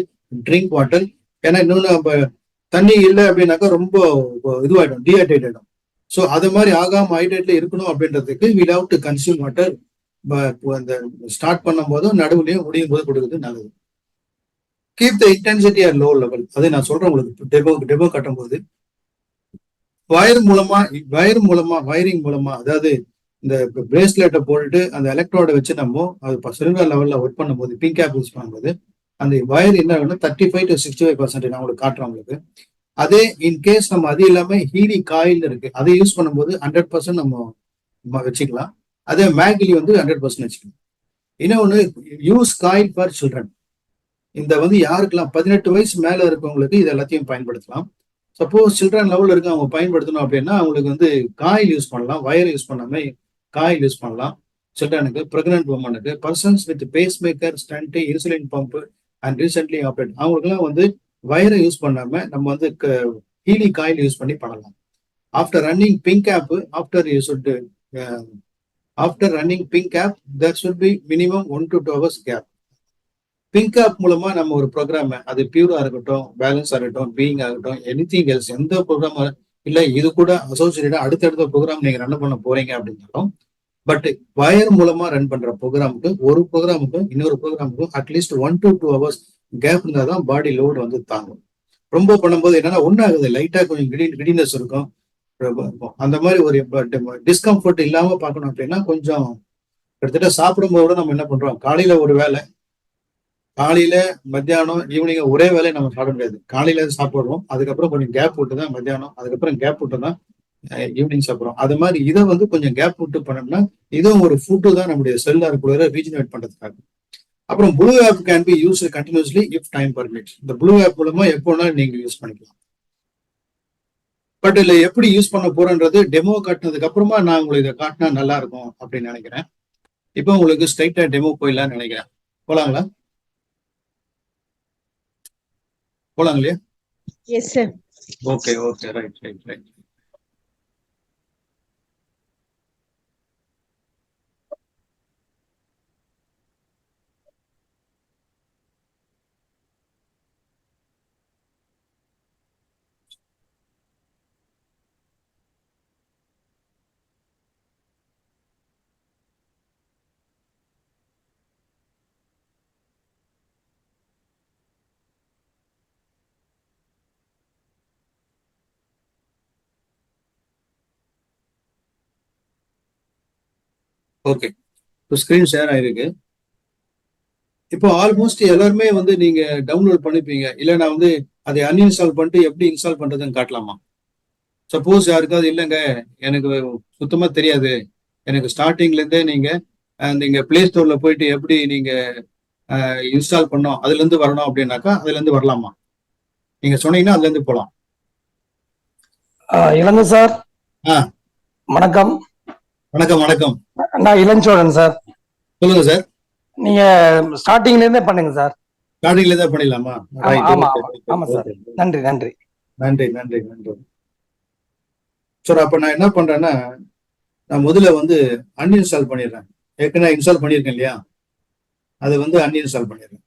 ட்ரிங்க் வாட்டர். ஏன்னா இன்னொன்னு நம்ம தண்ணி இல்லை அப்படின்னாக்கா ரொம்ப இதுவாயிடும், டீஹைட்ரேட் ஆயிடும். ஸோ அது மாதிரி ஆகாம ஹைட்ரேட்ல இருக்கணும் அப்படின்றதுக்கு we have to consume water. அந்த ஸ்டார்ட் பண்ணும் போதும் நடுவுலையும் முடியும் போது கொடுக்குறது நல்லது. Keep the intensity at low level. அதை நான் சொல்றேன் உங்களுக்கு டெமோ கட்டும் போது. வயரிங் மூலமா அதாவது இந்த பிரேஸ்லெட்டை போட்டுட்டு அந்த எலக்ட்ரோட வச்சு நம்ம அது சிலிண்டர் லெவல்ல ஒர்க் பண்ணும்போது பிங்க் ஆப் யூஸ் பண்ணும்போது அந்த வயர் என்ன வேணும் 35 to 65% நான் உங்களுக்கு காட்டுறேன் உங்களுக்கு. அதே இன்கேஸ் நம்ம அது இல்லாம ஹீலி காயில் இருக்கு, அதை யூஸ் பண்ணும்போது 100% நம்ம வச்சுக்கலாம். அதே மேகிலி வந்து 100% வச்சுக்கலாம். இன்னொன்னு யூஸ் காயில் ஃபார் சில்ட்ரன். இந்த வந்து யாருக்கெல்லாம் 18 வயசு மேல இருக்கவங்களுக்கு இது எல்லாத்தையும் பயன்படுத்தலாம். சப்போஸ் சில்ட்ரன் லெவல்ல இருக்கு அவங்க பயன்படுத்தணும் அப்படின்னா அவங்களுக்கு வந்து காயில் யூஸ் பண்ணலாம். வயர் யூஸ் பண்ணாம காயில் யூஸ் பண்ணலாம். சில்ட்ரனுக்கு, பிரெக்னன்ட் உமனுக்கு, persons with pacemaker, stent, insulin pump and recently operate அவங்களுக்குலாம் வந்து வயரை யூஸ் பண்ணாம நம்ம வந்து ஹீலி காயில் யூஸ் பண்ணி பண்ணலாம். After running pink app, after running pink app, there should be minimum 1 to 2 hours gap. Pink app மூலமா நம்ம ஒரு ப்ரோக்ராம், அது பியூரா இருக்கட்டும், பேலன்ஸ் ஆகட்டும், பீயிங் ஆகட்டும், எனிதிங் எல்ஸ், எந்த ப்ரோக்ராம் இல்ல இது கூட அசோசியேட்டா அடுத்தடுத்த ப்ரோக்ராம் நீங்க ரன் பண்ண போறீங்க அப்படின்னாலும், பட் வயர் மூலமா ரன் பண்ற ப்ரோக்ராமுக்கு ஒரு ப்ரோக்ராமுக்கும் இன்னொரு ப்ரோக்ராமுக்கும் அட்லீஸ்ட் 1 to 2 hours கேப் இருந்தாதான் பாடி லோடு வந்து தாங்கும். ரொம்ப பண்ணும்போது என்னன்னா ஒன்னும் ஆகுது, லைட்டா கொஞ்சம் கிடினஸ் இருக்கும். அந்த மாதிரி ஒரு டிஸ்கம்ஃபர்ட் இல்லாம பார்க்கணும் அப்படின்னா கொஞ்சம் கிட்டத்தட்ட சாப்பிடும்போது கூட நம்ம என்ன பண்றோம், காலையில ஒரு வேலை, காலையில மத்தியானம் ஈவினிங் ஒரே வேலையை நம்ம சாப்பிட முடியாது. காலையில சாப்பிடுறோம், அதுக்கப்புறம் கொஞ்சம் கேப் விட்டு தான் மத்தியானம், அதுக்கப்புறம் கேப் விட்டு தான் ஈவினிங் சாப்பிடுறோம். அது மாதிரி இதை வந்து கொஞ்சம் கேப் விட்டு பண்ணோம்னா இதுவும் ஒரு ஃபுட்டு தான் நம்முடைய செல்லார் கூட ரீஜெனரேட் பண்றதுக்காக. அப்புறம் blue app can be use continuously if time permits. இந்த ப்ளூ ஆப் மூலமா எப்போனாலும் நீங்க யூஸ் பண்ணிக்கலாம். பட் இதுல எப்படி யூஸ் பண்ண போறேன்றது டெமோ காட்டினதுக்கு அப்புறமா நான் உங்களுக்கு இதை காட்டினா நல்லா இருக்கும் அப்படின்னு நினைக்கிறேன். இப்போ உங்களுக்கு ஸ்ட்ரைட்டா டெமோ போயிடலாம்னு நினைக்கிறேன். போலாங்களா? போலாங்க இல்லையா? Yes sir. Okay okay, right right right. Okay, இப்போ ஸ்கிரீன் ஷேர் ஆயிருக்கு. இப்போ ஆல்மோஸ்ட் எல்லாருமே வந்து நீங்க டவுன்லோட் பண்ணிப்பீங்க. இல்ல நான் வந்து அதை அன்இன்ஸ்டால் பண்ணிட்டு எப்படி இன்ஸ்டால் பண்றதுன்னு காட்டலாமா? சப்போஸ் யாருக்காவது இல்லைங்க எனக்கு சுத்தமா தெரியாது, எனக்கு ஸ்டார்டிங்ல இருந்தே நீங்க பிளே ஸ்டோர்ல போயிட்டு எப்படி நீங்க இன்ஸ்டால் பண்ணோம் அதுல இருந்து வரணும் அப்படின்னாக்கா அதுல இருந்து வரலாமா? நீங்க சொன்னீங்கன்னா அதுல இருந்து போலாம். இளங்க சார், ஆ வணக்கம். வணக்கம் வணக்கம், நான் இளஞ்சோழன் சார். சொல்லுங்க சார். நீங்க ஸ்டார்டிங்ல இருந்தே பண்ணுங்க சார். ஸ்டார்டிங்ல தான் பண்ணிடலாமா? ஆமா ஆமா ஆமா சார். நன்றி நன்றி நன்றி நன்றி நன்றி சார். அப்ப நான் என்ன பண்றேன்னா, நான் முதல்ல வந்து அன்இன்ஸ்டால் பண்ணிடுறேன். ஏற்கனவே இன்ஸ்டால் பண்ணியிருக்கேன் இல்லையா, அதை வந்து அன்இன்ஸ்டால் பண்ணிடுறேன்.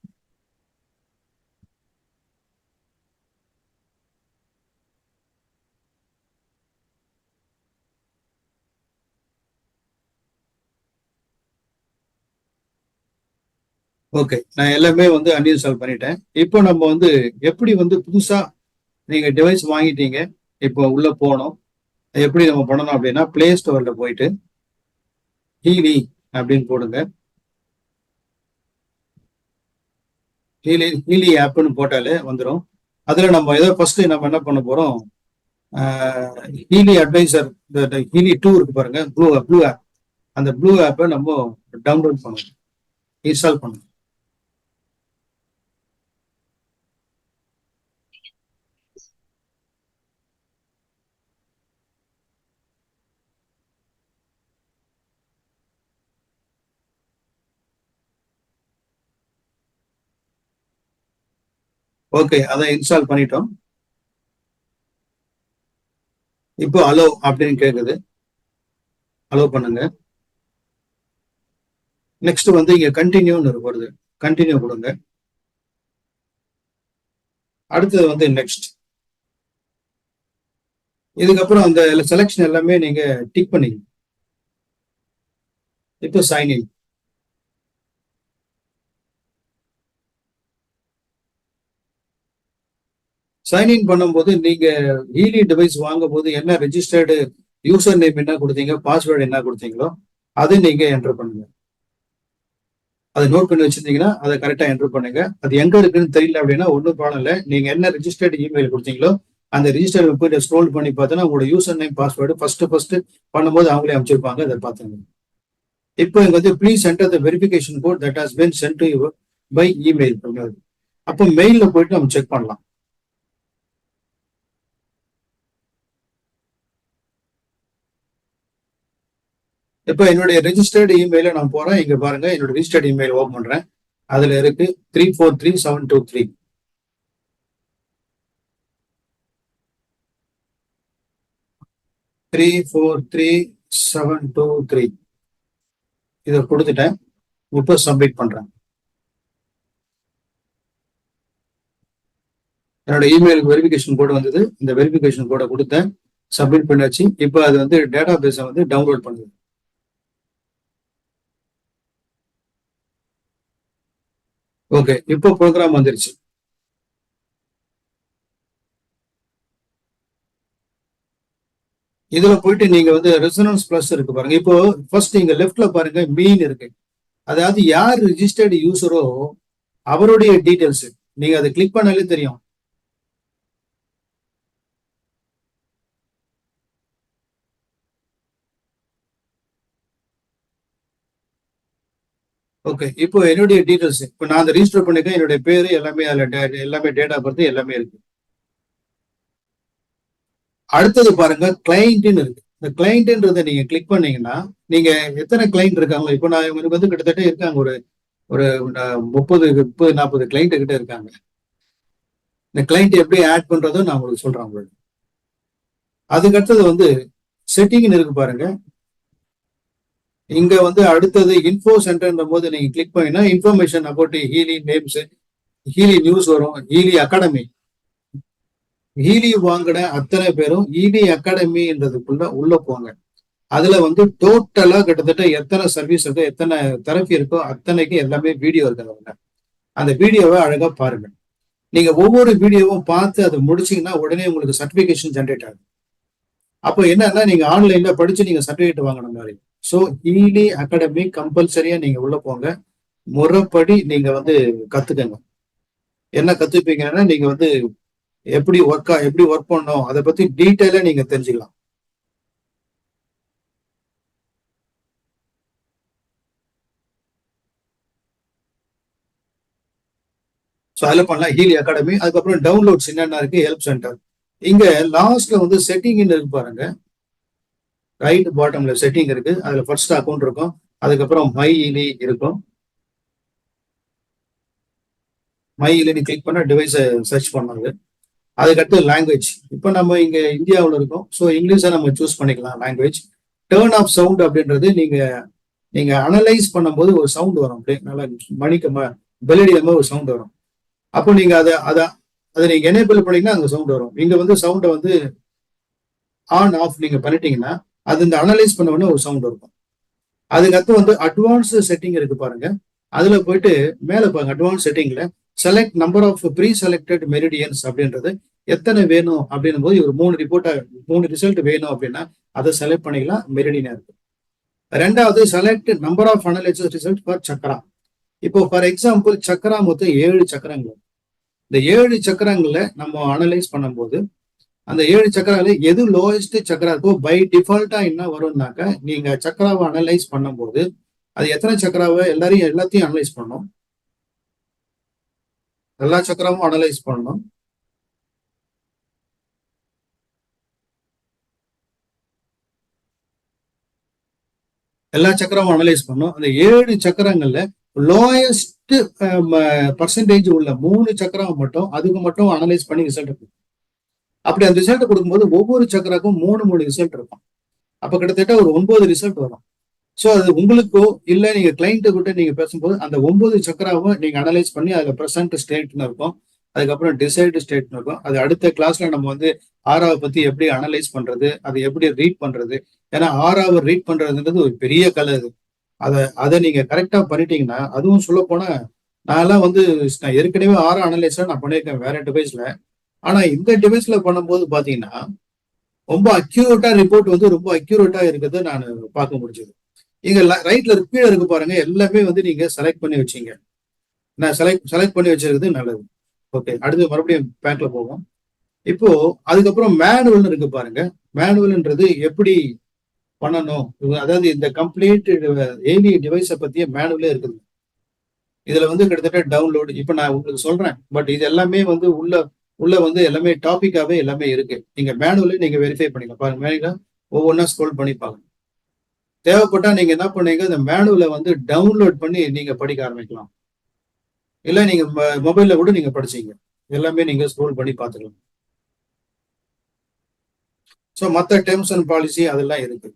ஓகே, நான் எல்லாமே வந்து அன்இன்ஸ்டால் பண்ணிட்டேன். இப்போ நம்ம வந்து எப்படி வந்து புதுசா நீங்க டிவைஸ் வாங்கிட்டீங்க, இப்போ உள்ள போனோம், எப்படி நம்ம பண்ணணும் அப்படின்னா பிளே ஸ்டோர்ல போயிட்டு ஹீலி அப்படின்னு போடுங்க. ஹீலி ஆப்னு போட்டாலே வந்துடும். அதுல நம்ம ஏதோ ஃபர்ஸ்ட் நம்ம என்ன பண்ண போறோம், ஹீலி அட்வைசர், ஹீலி 2 இருக்கு பாருங்க, ப்ளூ ஆப். அந்த ப்ளூ ஆப்பை நம்ம டவுன்லோட் பண்ணணும், இன்ஸ்டால் பண்ணணும். ஓகே, அதை இன்ஸ்டால் பண்ணிட்டோம். இப்போ அலோ அப்படின்னு கேக்குது, அலோ பண்ணுங்க. நெக்ஸ்ட் வந்து இங்க கண்டினியூன்னு வருது, கண்டினியூ கொடுங்க. அடுத்தது வந்து நெக்ஸ்ட். இதுக்கப்புறம் அந்த செலக்ஷன் எல்லாமே நீங்க டிக் பண்ணீங்க. இப்போ சைன்இன். சைன்இன் பண்ணும்போது நீங்க ஹீலி டிவைஸ் வாங்கும் போது என்ன ரெஜிஸ்டர்டு யூசர் நேம் என்ன கொடுத்தீங்க, பாஸ்வேர்டு என்ன கொடுத்தீங்களோ அதை நீங்க என்டர் பண்ணுங்க. அதை நோட் பண்ணி வச்சிருந்தீங்கன்னா அதை கரெக்டா என்டர் பண்ணுங்க. அது எங்க இருக்குன்னு தெரியல அப்படின்னா ஒன்றும் ப்ராப்ளம் இல்லை. நீங்க என்ன ரெஜிஸ்டர்டு இமெயில் கொடுத்தீங்களோ அந்த ரிஜிஸ்டர் போயிட்டு ஸ்க்ரோல் பண்ணி பார்த்தோன்னா உங்களோட யூசர் நேம் பாஸ்வேர்டு ஃபர்ஸ்ட் பண்ணும்போது அவங்களே அமைச்சிருப்பாங்க, அதை பார்த்துங்க. இப்போ இங்க வந்து please enter the verification code that has been sent to you by email. அப்போ மெயில்ல போயிட்டு நம்ம செக் பண்ணலாம். இப்போ என்னுடைய ரெஜிஸ்டர்டு இமெயில நான் போறேன். இங்க பாருங்க, என்னோட ரெஜிஸ்டர்டு இமெயில் ஓபன் பண்றேன். அதுல இருக்கு 343723. 343723 இதை கொடுத்துட்டேன். இப்போ சப்மிட் பண்றேன். என்னோட இமெயிலுக்கு வெரிஃபிகேஷன் கோடு வந்தது. இந்த வெரிஃபிகேஷன் கோடை கொடுத்தேன், சப்மிட் பண்ணாச்சு. இப்போ அது வந்து டேட்டா பேஸை வந்து டவுன்லோட் பண்ணுது. ஓகே, இப்போ ப்ரோக்ராம் வந்துருச்சு. இதுல போயிட்டு நீங்க வந்து ரெசனன்ஸ் பிளஸ் இருக்கு பாருங்க. இப்போ ஃபர்ஸ்ட் நீங்க லெஃப்ட்ல பாருங்க மீன் இருக்கு. அதாவது யார் ரிஜிஸ்டர்டு யூசரோ அவருடைய டீடைல்ஸ் நீங்க அதை கிளிக் பண்ணாலே தெரியும். ஓகே, இப்போ என்னுடைய டீடைல்ஸ், இப்போ நான் அதை ரிஜிஸ்டர் பண்ணிருக்கேன். என்னுடைய பேரு எல்லாமே அதுல எல்லாமே டேட்டா பர்த் எல்லாமே இருக்கு. அடுத்தது பாருங்க கிளைண்ட்னு இருக்கு. இந்த கிளைண்ட்ன்றதை நீங்க கிளிக் பண்ணீங்கன்னா நீங்க எத்தனை கிளைண்ட் இருக்காங்க. இப்போ நான் இவங்களுக்கு வந்து கிட்டத்தட்ட இருக்காங்க ஒரு ஒரு 30-40 கிளைண்ட் கிட்ட இருக்காங்க. இந்த கிளைண்ட் எப்படி ஆட் பண்றதும் நான் உங்களுக்கு சொல்றேன் உங்களுக்கு. அதுக்கு அடுத்தது வந்து செட்டிங்னு இருக்கு பாருங்க. இங்க வந்து அடுத்தது இன்ஃபோ சென்டர்ன்ற போது நீங்க கிளிக் பண்ணீங்கன்னா information about Healy names, Healy news வரும், ஹீலி அகாடமி. ஹீலி வாங்கின அத்தனை பேரும் ஹீலி அகாடமின்றதுக்குள்ள உள்ள போங்க. அதுல வந்து டோட்டலா கிட்டத்தட்ட எத்தனை சர்வீஸ் இருக்கோ, எத்தனை தெரப்பி இருக்கோ அத்தனைக்கு எல்லாமே வீடியோ இருக்கிறவங்க. அந்த வீடியோவை அழகா பாருங்க. நீங்க ஒவ்வொரு வீடியோவும் பார்த்து அதை முடிச்சீங்கன்னா உடனே உங்களுக்கு சர்டிபிகேஷன் ஜென்ரேட் ஆகும். அப்போ என்னன்னா நீங்க ஆன்லைன்ல படிச்சு நீங்க சர்டிபிகேட் வாங்கின மாதிரி. ஸோ ஹீலி அகாடமி கம்பல்சரியா நீங்க உள்ள போங்க. முறைப்படி நீங்க வந்து கத்துக்கங்க. என்ன கத்துப்பீங்கன்னா நீங்க வந்து எப்படி ஒர்க் பண்ணணும் அதை பத்தி டீட்டெயிலா நீங்க தெரிஞ்சுக்கலாம். ஸோ அதில் பண்ணலாம் ஹீலி அகாடமி. அதுக்கப்புறம் டவுன்லோட்ஸ் என்னென்ன இருக்கு, ஹெல்ப் சென்டர். இங்க லாஸ்ட்ல வந்து செட்டிங்னு இருக்கு பாருங்க. ரைட் பாட்டம்ல செட்டிங் இருக்கு. அதுல ஃபர்ஸ்ட் அக்கௌண்ட் இருக்கும். அதுக்கப்புறம் மை இலி இருக்கும். மை இலின்னு கிளிக் பண்ண டிவைஸை சர்ச் பண்ணாங்க. அதுக்கடுத்து லாங்குவேஜ். இப்போ நம்ம இங்க இந்தியாவில் இருக்கோம். ஸோ இங்கிலீஷை நம்ம சூஸ் பண்ணிக்கலாம் லாங்குவேஜ். டேர்ன் ஆஃப் சவுண்ட் அப்படின்றது நீங்க அனலைஸ் பண்ணும்போது ஒரு சவுண்ட் வரும். அப்படியே நல்லா மணிக்கு பெலடியமா ஒரு சவுண்ட் வரும். அப்போ நீங்க அதை நீங்க எனேபிள் பண்ணீங்கன்னா அங்க சவுண்ட் வரும். இங்க வந்து சவுண்டை வந்து ஆன் ஆஃப் நீங்க பண்ணிட்டீங்கன்னா அது இந்த அனலைஸ் பண்ண உடனே ஒரு சவுண்ட் இருக்கும். அதுக்கடுத்து வந்து அட்வான்ஸ் செட்டிங் இருக்கு பாருங்க. அதுல போயிட்டு மேல பாருங்க அட்வான்ஸ் செட்டிங்ல select number of preselected meridians அப்படின்றது எத்தனை வேணும் அப்படின்னும் போது ஒரு 3 ரிசல்ட் வேணும் அப்படின்னா அதை செலக்ட் பண்ணிக்கலாம். மெரிடியனா இருக்கு. ரெண்டாவது select number of analyses result for chakra. இப்போ ஃபார் எக்ஸாம்பிள் சக்கரா மொத்தம் 7 சக்கரங்கள். இந்த 7 சக்கரங்களை நம்ம அனலைஸ் பண்ணும்போது அந்த 7 சக்கரால எது லோயஸ்ட் சக்கரா இருக்கோ பை டிஃபால்ட்டா என்ன வரும்னாக்க நீங்க சக்கராவை அனலைஸ் பண்ணும்போது அது எத்தனை சக்கராவை எல்லாத்தையும் அனலைஸ் பண்ணணும். எல்லா சக்கரமும் அனலைஸ் பண்ணணும். எல்லா சக்கரமும் அனலைஸ் பண்ணணும். அந்த 7 சக்கரங்கள்ல லோயஸ்ட் பர்சன்டேஜ் உள்ள 3 சக்கரம் மட்டும் அதுக்கு மட்டும் அனலைஸ் பண்ணி ரிசல்ட் இருக்கும். அப்படி அந்த ரிசல்ட் கொடுக்கும்போது ஒவ்வொரு சக்கராக்கும் 3 ரிசல்ட் இருக்கும். அப்ப கிட்டத்தட்ட ஒரு 9 ரிசல்ட் வரும். ஸோ அது உங்களுக்கோ இல்லை நீங்க கிளைண்ட்டு கிட்ட நீங்க பேசும்போது அந்த 9 சக்கராவும் நீங்க அனலைஸ் பண்ணி அதுல ப்ரெசன்ட் ஸ்டேட்னு இருக்கும். அதுக்கப்புறம் டிசைடு ஸ்டேட்னு இருக்கும். அது அடுத்த கிளாஸ்ல நம்ம வந்து ஆறாவை பத்தி எப்படி அனலைஸ் பண்றது, அதை எப்படி ரீட் பண்றது. ஏன்னா ஆறாவை ரீட் பண்றதுன்றது ஒரு பெரிய கலை. அதை நீங்க கரெக்டா பண்ணிட்டீங்கன்னா அதுவும் சொல்ல போனா நான் வந்து நான் ஏற்கனவே 6 அனலைஸா நான் பண்ணியிருக்கேன் வேற டிவைஸ்ல. ஆனா இந்த டிவைஸ்ல பண்ணும்போது பாத்தீங்கன்னா ரொம்ப அக்யூரேட்டா ரிப்போர்ட் வந்து ரொம்ப அக்யூரேட்டா இருக்கிறத நான் பார்க்க முடிஞ்சது. இங்க ரைட்ல கீழே இருக்கு பாருங்க, எல்லாமே வந்து நீங்க செலக்ட் பண்ணி வச்சீங்க. நான் செலக்ட் பண்ணி வச்சிருக்கிறது நல்லது. ஓகே, அடுத்து மறுபடியும் பேக்ல போவோம். இப்போ அதுக்கப்புறம் மேனுவல்னு இருக்கு பாருங்க. மேனுவல்ன்றது எப்படி பண்ணணும், அதாவது இந்த கம்ப்ளீட் ஏவி டிவைஸை பத்திய மேனுவலே இருக்குது. இதுல வந்து கிட்டத்தட்ட டவுன்லோடு இப்ப நான் உங்களுக்கு சொல்றேன். பட் இது எல்லாமே வந்து உள்ள வந்து எல்லாமே டாபிக்காவே எல்லாமே இருக்கு. நீங்க மேனுவலே நீங்க வெரிஃபை பண்ணிக்கலாம் பாருங்க. மேல ஒவ்வொன்றா ஸ்க்ரோல் பண்ணி பாருங்க. தேவைப்பட்டா நீங்க என்ன பண்ணீங்க, இந்த மேனுவலை வந்து டவுன்லோட் பண்ணி நீங்க படிக்க ஆரம்பிக்கலாம். இல்ல நீங்க மொபைல்ல கூட நீங்க படிச்சீங்க. எல்லாமே நீங்க ஸ்க்ரோல் பண்ணி பார்த்துக்கலாம். ஸோ மற்ற டேர்ம்ஸ் அண்ட் பாலிசி அதெல்லாம் இருக்கு.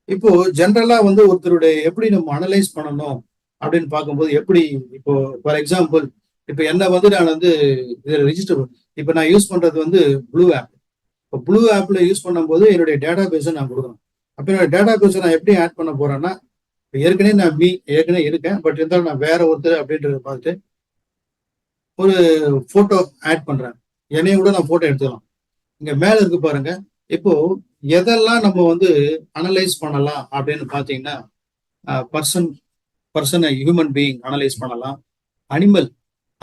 இப்போ ஜென்ரலா வந்து ஒருத்தருடைய எப்படி நம்ம அனலைஸ் பண்ணணும் அப்படின்னு பார்க்கும்போது எப்படி, இப்போ ஃபார் எக்ஸாம்பிள் இப்போ என்ன வந்து நான் வந்து இதில் ரிஜிஸ்டர் இப்போ நான் யூஸ் பண்றது வந்து ப்ளூ ஆப். இப்போ ப்ளூ ஆப்ல யூஸ் பண்ணும்போது என்னுடைய டேட்டா பேஸை நான் கொடுக்கணும். அப்போ என்னோட டேட்டா பேஸை நான் எப்படி ஆட் பண்ண போறேன்னா, ஏற்கனவே நான் ஏற்கனவே இருக்கேன், பட் இருந்தாலும் நான் வேற ஒருத்தர் அப்படின்றத பார்த்துட்டு ஒரு போட்டோ ஆட் பண்றேன். என்னைய கூட நான் போட்டோ எடுத்துக்கலாம். இங்க மேல இருக்கு பாருங்க. இப்போ எதெல்லாம் நம்ம வந்து அனலைஸ் பண்ணலாம் அப்படின்னு பாத்தீங்கன்னா, பர்சன் ஹியூமன் பீயிங் அனலைஸ் பண்ணலாம், அனிமல்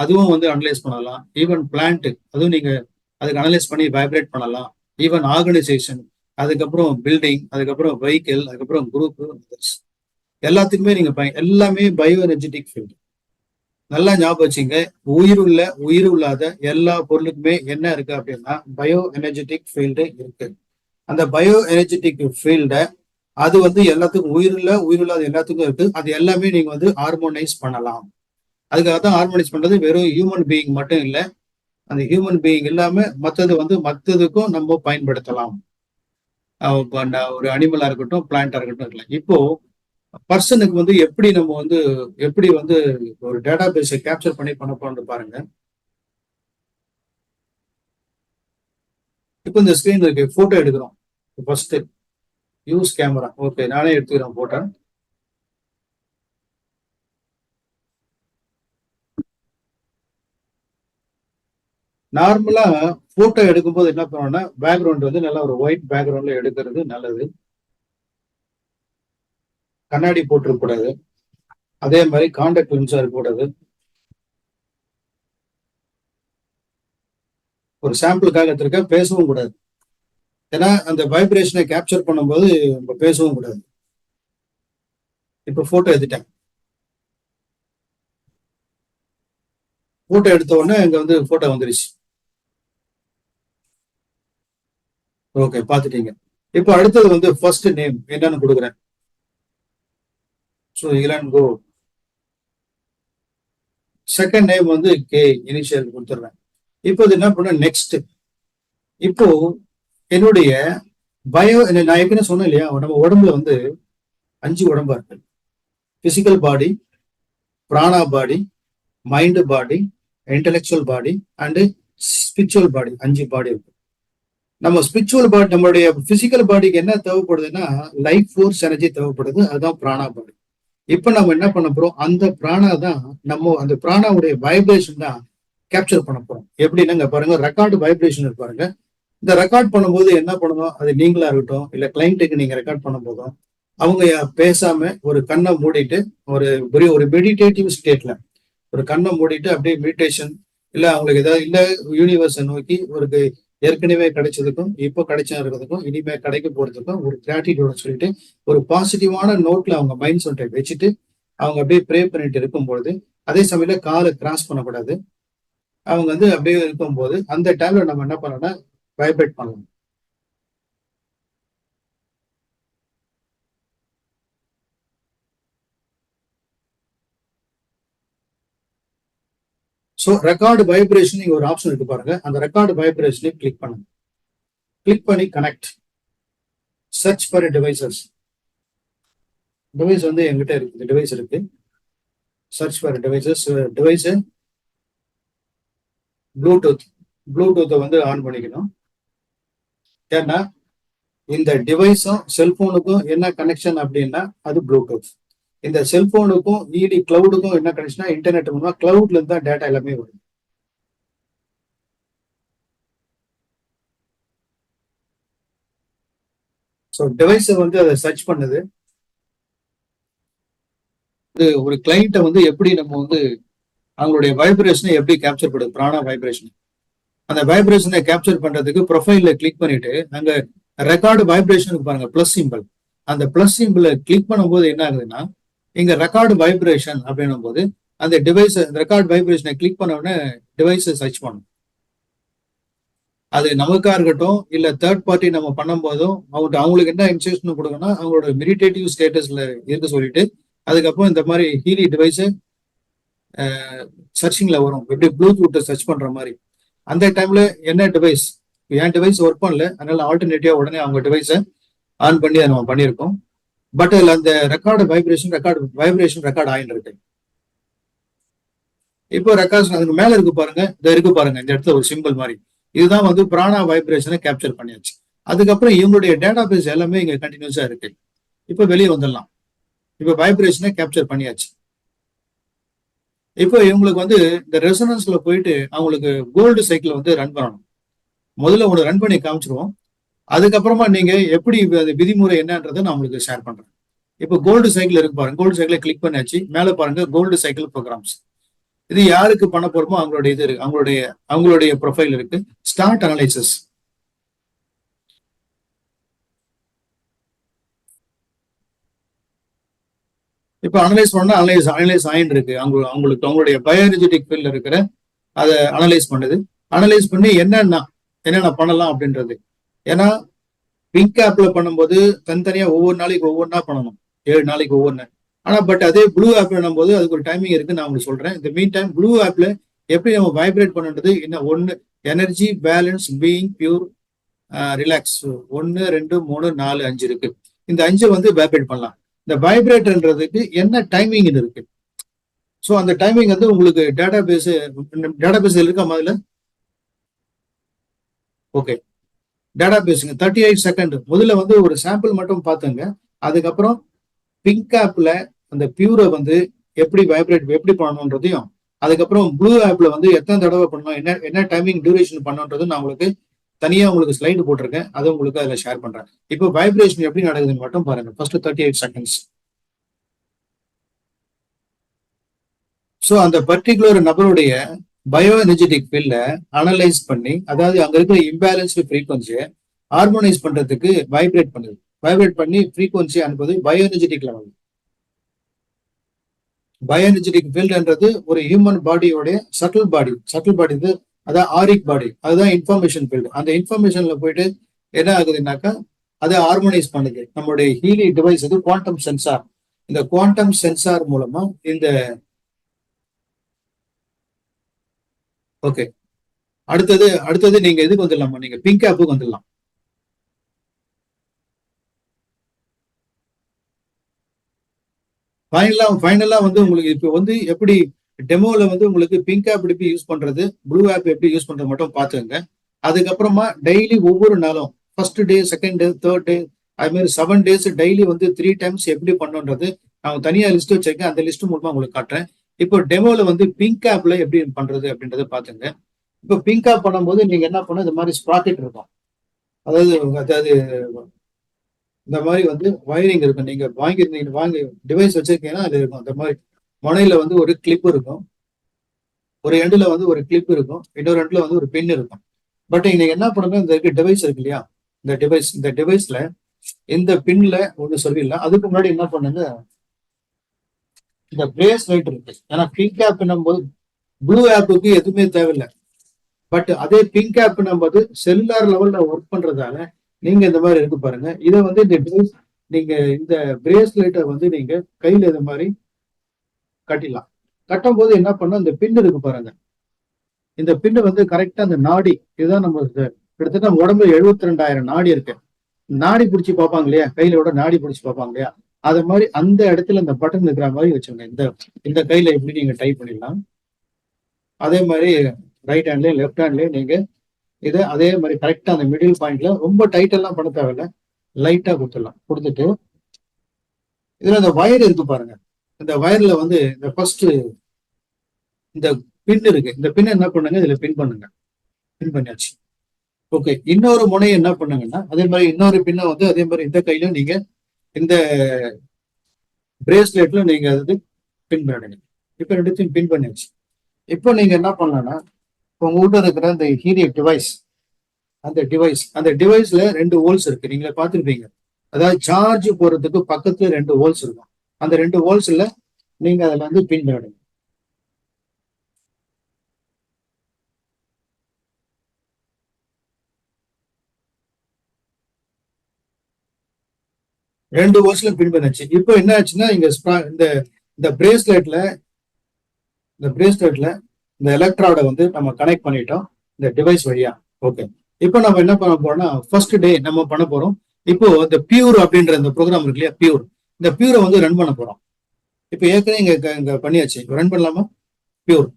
அதுவும் வந்து அனலைஸ் பண்ணலாம், ஈவன் பிளான்ட் அதுவும் நீங்க அதுக்கு அனலைஸ் பண்ணி வைப்ரேட் பண்ணலாம், ஈவன் ஆர்கனைசேஷன், அதுக்கப்புறம் பில்டிங், அதுக்கப்புறம் வெஹிக்கிள், அதுக்கப்புறம் குரூப், எல்லாத்துக்குமே நீங்க எல்லாமே பயோ எனர்ஜெட்டிக் ஃபீல்டு. நல்லா ஞாபகம் வச்சுங்க, உயிர் இல்லாத எல்லா பொருளுக்குமே என்ன இருக்கு அப்படின்னா பயோ எனர்ஜெட்டிக் ஃபீல்டு இருக்கு. அந்த பயோ எனர்ஜெட்டிக் ஃபீல்டை அது வந்து எல்லாத்துக்கும் உயிர் இல்லாத எல்லாத்துக்கும் இருக்கு. அது எல்லாமே நீங்க வந்து ஹார்மோனைஸ் பண்ணலாம். அதுக்காக தான் ஹார்மோனைஸ் பண்றது. வெறும் ஹியூமன் பீயிங் மட்டும் இல்லை, அந்த ஹியூமன் பீயிங் இல்லாம மற்றதுக்கும் நம்ம பயன்படுத்தலாம். ஒரு அனிமலா இருக்கட்டும், பிளான்டா இருக்கட்டும். இப்போ பர்சனுக்கு வந்து எப்படி நம்ம வந்து எப்படி வந்து ஒரு டேட்டா பேஸை கேப்சர் பண்ணி பண்ண போறோம்னு பாருங்க. இப்போ இந்த ஸ்கிரீன் இருக்கு, போட்டோ எடுக்கிறோம். First use camera. ஓகே, நானே எடுத்துக்கிறேன் போட்டோ. நார்மலா போட்டோ எடுக்கும்போது என்ன பண்ணோம்னா, பேக்ரவுண்ட் வந்து நல்லா ஒரு ஒயிட் பேக்ரவுண்ட்ல எடுக்கிறது நல்லது. கண்ணாடி போட்டிருக்க கூடாது. அதே மாதிரி கான்டாக்ட் லென்ஸா இருக்கக்கூடாது. ஒரு சாம்பிளுக்காக எடுத்திருக்க, பேசவும் கூடாது. ஏன்னா அந்த வைப்ரேஷனை கேப்சர் பண்ணும்போது நம்ம பேசவும் கூடாது. இப்ப போட்டோ எடுத்துட்டேன். போட்டோ எடுத்த உடனே இங்க வந்து போட்டோ வந்துருச்சு. ஓகே, பாத்துட்டீங்க. இப்போ அடுத்தது வந்து ஃபர்ஸ்ட் நேம் என்னன்னு கொடுக்குறேன். ஸோ இளன் கோ. செகண்ட் நேம் வந்து கே, இனிஷியல் கொடுத்துட்றேன். இப்போ இது என்ன பண்ண, நெக்ஸ்ட். இப்போ என்னுடைய நான் ஏற்கனவே சொன்னேன் இல்லையா, நம்ம உடம்புல வந்து 5 உடம்பா இருக்கு. Physical body, prana body, mind body, intellectual body and spiritual body. 5 body இருக்கு. நம்ம ஸ்பிரிச்சுவல் பாடி, நம்மளுடைய பிசிக்கல் பாடிக்கு என்ன தேவைப்படுதுன்னா லைஃப் ஃபோர்ஸ் எனர்ஜி தேவைப்படுது. அதுதான் பிராணா பாடி. இப்ப நம்ம என்ன பண்ண போறோம், அந்த பிராணா தான் அந்த பிராணாவுடைய வைப்ரேஷன் தான் கேப்சர் பண்ண போறோம். எப்படின்னா பாருங்க, ரெக்கார்டு வைப்ரேஷன் பாருங்க. இந்த ரெக்கார்ட் பண்ணும்போது என்ன பண்ணணும், அது நீங்களா இருக்கட்டும் இல்ல கிளைண்ட்டுக்கு நீங்க ரெக்கார்ட் பண்ணும் போதும் அவங்க பேசாம ஒரு கண்ணை மூடிட்டு ஒரு மெடிடேட்டிவ் ஸ்டேட்ல ஒரு கண்ணை மூடிட்டு அப்படியே மெடிடேஷன் இல்ல அவங்களுக்கு ஏதாவது இல்ல யூனிவர்ஸை நோக்கி ஒரு ஏற்கனவே கிடைச்சதுக்கும் இப்போ கிடைச்சா இருக்கிறதுக்கும் இனிமே கிடைக்க போறதுக்கும் ஒரு கிராட்டிடியூட சொல்லிட்டு ஒரு பாசிட்டிவான நோட்ல அவங்க மைண்ட் செட்டை வச்சுட்டு அவங்க அப்படியே ப்ரே பண்ணிட்டு இருக்கும்பொழுது, அதே சமயத்துல காலை கிராஸ் பண்ணக்கூடாது. அவங்க வந்து அப்படியே இருக்கும்போது அந்த டைம்ல நம்ம என்ன பண்ணோம்னா வைப்ரேட் பண்ணலாம். ஸோ ரெக்கார்டு வைப்ரேஷன் ஒரு ஆப்ஷன் இருக்கு பாருங்க. அந்த ரெக்கார்டு வைப்ரேஷனை கிளிக் பண்ணுங்க. கிளிக் பண்ணி connect, search for devices. Device வந்து என்கிட்ட இருக்கு, டிவைஸ் இருக்கு. Search for devices. டிவைஸ் ப்ளூடூத்தை வந்து ஆன் பண்ணிக்கணும். ஏன்னா இந்த டிவைஸும் செல்போனுக்கும் என்ன கனெக்ஷன் அப்படின்னா அது ப்ளூடூத். இந்த செல்போனுக்கும் கிளவுடுக்கும் என்ன கனெக்ஷனா இன்டர்நெட் மூலமா கிளவுட்ல இருந்து தான் டேட்டா எல்லாமே வரும். ஸோ டிவைஸை வந்து அதை சர்ச் பண்ணுது. ஒரு கிளைண்ட்டை வந்து எப்படி நம்ம வந்து அவங்களுடைய வைப்ரேஷனை எப்படி கேப்சர் பண்ணுது, பிராணா வைப்ரேஷன். அந்த வைப்ரேஷனை கேப்சர் பண்றதுக்கு ப்ரொஃபைல்ல கிளிக் பண்ணிட்டு அங்க ரெக்கார்டு வைப்ரேஷனுக்கு பாருங்க பிளஸ் சிம்பிள். அந்த பிளஸ் சிம்பிளை கிளிக் பண்ணும்போது என்ன ஆகுதுன்னா இங்க ரெக்கார்டு வைப்ரேஷன் அப்படின்னும் போது அந்த டிவைஸ் ரெக்கார்ட் வைப்ரேஷனை கிளிக் பண்ண உடனே டிவைஸை சர்ச் பண்ணும். அது நமக்கா இருக்கட்டும் இல்ல தேர்ட் பார்ட்டி நம்ம பண்ணும் போதும் அவங்களுக்கு என்ன இன்ஸ்ட்ரக்ஷன் கொடுக்கணும்னா அவங்களோட மெடிடேட்டிவ் ஸ்டேட்டஸ்ல இருக்க சொல்லிட்டு அதுக்கப்புறம் இந்த மாதிரி ஹீலி டிவைஸை சர்ச்சிங்ல வரும், எப்படி ப்ளூடூத்தை சர்ச் பண்ற மாதிரி. அந்த டைம்ல என்ன டிவைஸ் என் டிவைஸ் ஒர்க் பண்ணல, அதனால ஆல்டர்னேட்டிவா உடனே அவங்க டிவைஸை ஆன் பண்ணி அதை நம்ம பண்ணியிருக்கோம். பட் அதில் அந்த வைப்ரேஷன் ரெக்கார்ட் ஆகிட்டு இருக்கு. இப்போ ரெக்கார்ட் அதுக்கு மேல இருக்கு பாருங்க, இருக்கு பாருங்க, இந்த இடத்துல ஒரு சிம்பிள் மாதிரி, இதுதான் வந்து பிராணா வைப்ரேஷனை கேப்சர் பண்ணியாச்சு. அதுக்கப்புறம் இவங்களுடைய டேட்டா பேஸ் எல்லாமே இங்க கண்டினியூஸா இருக்கு. இப்போ வெளியே வந்துடலாம். இப்போ வைப்ரேஷனை கேப்சர் பண்ணியாச்சு. இப்போ இவங்களுக்கு வந்து இந்த ரெசனன்ஸ்ல போயிட்டு அவங்களுக்கு கோல்டு சைக்கிள் வந்து ரன் பண்ணணும். முதல்ல ஒன்று ரன் பண்ணி காமிச்சிருவோம். அதுக்கப்புறமா நீங்க எப்படி விதிமுறை என்னன்றதை நான் உங்களுக்கு ஷேர் பண்றேன். இப்போ கோல்டு சைக்கிள் இருக்கு பாருங்க, கோல்டு சைக்கிளை கிளிக் பண்ணியாச்சு. மேல பாருங்க கோல்டு சைக்கிள் ப்ரோக்ராம்ஸ். இது யாருக்கு பண்ண போறோமோ அவங்களுடைய இது இருக்கு, அவங்களுடைய ப்ரொஃபைல் இருக்கு. Start analysis. இப்போ அனலைஸ் பண்ணா அனலைஸ் ஆயின் இருக்கு. அவங்களுடைய பயோஎனர்ஜெட்டிக் ஃபீல்ட்ல இருக்கிற அதை அனலைஸ் பண்ணுது. அனலைஸ் பண்ணி என்னென்ன பண்ணலாம் அப்படின்றது. ஏன்னா பிங்க் ஆப்ல பண்ணும்போது தனித்தனியா ஒவ்வொரு நாளைக்கு ஒவ்வொன்றா பண்ணணும், 7 நாளைக்கு ஒவ்வொன்று. ஆனா பட் அதே ப்ளூ ஆப் பண்ணும்போது அதுக்கு ஒரு டைமிங் இருக்கு, நான் உங்களுக்கு சொல்றேன். இந்த மீன் டைம் ப்ளூ ஆப்ல எப்படி நம்ம வைப்ரேட் பண்ணுன்றது என்ன, 1 energy, balance, being, pure, relax, 1 2 3 4 5 இருக்கு. இந்த 5 வந்து வைப்ரேட் பண்ணலாம். இந்த வைப்ரேட்ன்றதுக்கு என்ன டைமிங் இருக்கு. ஸோ அந்த டைமிங் வந்து உங்களுக்கு டேட்டா பேஸ் இருக்கா முதல்ல? ஓகே, டேட்டா பேஸுங்க 38 செகண்ட். முதல்ல வந்து ஒரு சாம்பிள் மட்டும் பார்த்துங்க. அதுக்கப்புறம் பிங்க் ஆப்ல அந்த பியூரை வந்து எப்படி பண்ணணுன்றதையும், அதுக்கப்புறம் ப்ளூ ஆப்ல வந்து எத்தனை தடவை பண்ணணும், என்ன டைமிங் டியூரேஷன் பண்ணணுன்றது நான் உங்களுக்கு தனியா உங்களுக்கு ஸ்லைடு போட்டிருக்கேன், அதை உங்களுக்கு அதில் ஷேர் பண்றேன். இப்போ வைப்ரேஷன் எப்படி நடக்குதுன்னு மட்டும் பாருங்க. First 38 seconds. ஸோ அந்த பர்டிகுலர் நபருடைய பயோ எனர்ஜெட்டிக் ஃபீல்ட அனலைஸ் பண்ணி, அதாவது அங்க இருக்கிற இம்பேலன்ஸ்டு ஃப்ரீக்வன்சியை ஹார்மோனைஸ் பண்றதுக்கு வைப்ரேட் பண்ணுது. வைப்ரேட் பண்ணி ஃப்ரீக்வன்சி அனுப்புது bio energetic level. Bio energetic ஃபீல்டுன்றது ஒரு ஹியூமன் பாடியோடைய சட்டில் பாடி இது, அதான் ஆரிக் பாடி, அதுதான் இன்ஃபர்மேஷன் ஃபீல்டு. அந்த இன்ஃபர்மேஷன்ல போயிட்டு என்ன ஆகுதுன்னாக்கா அதை ஹார்மோனைஸ் பண்ணுது. நம்மளுடைய ஹீலி டிவைஸ் இது குவாண்டம் சென்சார். இந்த குவாண்டம் சென்சார் மூலமா இந்த ஓகே, அடுத்தது நீங்க எதுக்கு வந்துடலாமா, நீங்க பிங்க் ஆப்புக்கு வந்துடலாம். ஃபைனலா வந்து உங்களுக்கு இப்போ வந்து எப்படி டெமோல வந்து உங்களுக்கு பிங்க் ஆப் எப்படி யூஸ் பண்றது, ப்ளூ ஆப் எப்படி யூஸ் பண்றது மட்டும் பார்த்துங்க. அதுக்கப்புறமா டெய்லி ஒவ்வொரு நாளும் first day, second day, third day, அது மாதிரி 7 days டெய்லி வந்து 3 times எப்படி பண்ணுன்றது நான் தனியா லிஸ்ட் வச்சிருக்கேன். அந்த லிஸ்ட் மூலமா உங்களுக்கு காட்டுறேன். இப்போ டெமோல வந்து பிங்க் ஆப்ல எப்படி பண்றது அப்படின்றத பாத்துங்க. இப்போ பிங்க் ஆப் பண்ணும்போது நீங்க என்ன பண்ண, இந்த மாதிரி ஸ்ப்ராக்கெட் இருக்கும். அதாவது இந்த மாதிரி வந்து வயரிங் இருக்கும். நீங்க வாங்கி டிவைஸ் வச்சிருக்கீங்கன்னா அது இருக்கும். அந்த மாதிரி முனையில வந்து ஒரு கிளிப் இருக்கும், ஒரு எண்டுல வந்து ஒரு கிளிப் இருக்கும், இன்னொரு எண்டுல வந்து ஒரு பின் இருக்கும். பட் நீங்க என்ன பண்ணுங்க, இந்த டிவைஸ் இருக்கு இல்லையா, இந்த டிவைஸ்ல இந்த பின்ல ஒண்ணு சொல்லிடலாம். அதுக்கு முன்னாடி என்ன பண்ணுங்க, இந்த பிரேஸ் லைட் இருக்கு. ஏன்னா பிங்க் ஆப் போது ப்ளூ ஆப்புக்கு எதுவுமே தேவையில்லை. பட் அதே பிங்க் ஆப் போது செல்லுலார் லெவல்ல ஒர்க் பண்றதால நீங்க இந்த மாதிரி இருக்கு பாருங்க. இதை வந்து இந்த டிவைஸ் நீங்க இந்த பிரேஸ்லைட்டை வந்து நீங்க கையில இந்த மாதிரி கட்டிடலாம். கட்டும் போது என்ன பண்ண, இந்த பின் இருக்கு பாருங்க, இந்த பின்னு வந்து கரெக்டா அந்த நாடி, இதுதான் நம்ம கிட்டத்தட்ட உடம்பு 72,000 நாடி இருக்கு. நாடி பிடிச்சி பார்ப்பாங்க இல்லையா, கையிலோட நாடி பிடிச்சி பார்ப்பாங்க இல்லையா, அது மாதிரி அந்த இடத்துல இந்த பட்டன் இருக்கிற மாதிரி வச்சுங்க. இந்த கையில எப்படி நீங்க டைப் பண்ணிடலாம். அதே மாதிரி ரைட் ஹேண்ட்லயும் லெஃப்ட் ஹேண்ட்லயும் நீங்க இதை அதே மாதிரி கரெக்டா அந்த மிடில் பாயிண்ட்ல ரொம்ப டைட் எல்லாம் பண்ண தேவையில்ல, லைட்டா கொடுத்துடலாம். கொடுத்துட்டு இதுல இந்த வயர் இருக்கு பாருங்க, இந்த வயர்ல வந்து இந்த ஃபர்ஸ்ட் இந்த பின் இருக்கு. இந்த பின் என்ன பண்ணுங்க, இதுல பின் பண்ணுங்க. பின் பண்ணியாச்சு. ஓகே, இன்னொரு முனையை என்ன பண்ணுங்கன்னா அதே மாதிரி இன்னொரு பின்னை வந்து அதே மாதிரி இந்த கையில நீங்க இந்த பிரேஸ்லெட்ல நீங்க அது பின் பண்ணிடுங்க. இப்ப ரெண்டுத்தையும் பின் பண்ணியாச்சு. இப்போ நீங்க என்ன பண்ணலாம்னா, உங்ககிட்ட இருக்கிற அந்த ஹீலியம் டிவைஸ், அந்த டிவைஸ்ல 2 ஹோல்ஸ் இருக்கு, நீங்களே பார்த்துருப்பீங்க. அதாவது சார்ஜ் போறதுக்கு பக்கத்துல 2 ஹோல்ஸ் இருக்கும். அந்த 2 ஹோல்ஸ்ல நீங்க அதுல வந்து பின் பண்ணிடுங்க. 2 ஹோல்ஸ்ல பின் பண்ணிச்சு. இப்போ என்ன ஆச்சுன்னா, இந்த பிரேஸ்லெட்ல இந்த எலக்ட்ராட வந்து நம்ம கனெக்ட் பண்ணிட்டோம் இந்த டிவைஸ் வழியா. ஓகே, இப்போ நம்ம என்ன பண்ண போறோம்னா ஃபர்ஸ்ட் டே நம்ம பண்ண போறோம். இப்போ இந்த பியூர் அப்படின்ற இந்த ப்ரோக்ராம் இருக்கு இல்லையா, பியூர், இந்த பியூரை வந்து ரன் பண்ண போறோம். இப்போ ஏற்கனவே இங்க பண்ணியாச்சு, ரன் பண்ணலாமா? பியூர்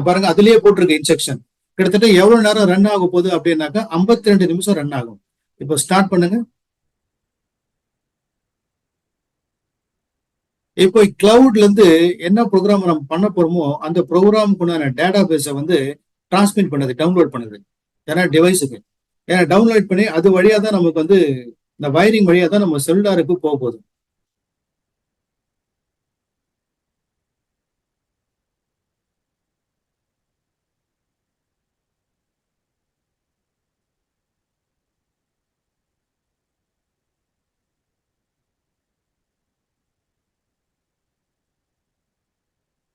பாருங்க, அதுலயே போட்டிருக்கு இன்ஸ்ட்ரக்ஷன். கிட்டத்தட்ட எவ்வளவு நேரம் ரன் ஆக போகுது அப்படின்னாக்கா 52 நிமிஷம் ரன் ஆகும். இப்போ ஸ்டார்ட் பண்ணுங்க. இப்போ கிளவுட்ல இருந்து என்ன ப்ரோக்ராம் நம்ம பண்ண போறோமோ அந்த ப்ரோக்ராமுக்குண்டான டேட்டா பேஸை வந்து டிரான்ஸ்மிட் பண்ணுது, டவுன்லோட் பண்ணுது. ஏன்னா டிவைஸுக்கு, ஏன்னா டவுன்லோட் பண்ணி அது வழியா தான் நமக்கு வந்து இந்த வயரிங் வழியா தான் நம்ம செல்லுலாருக்கு போக போகுது.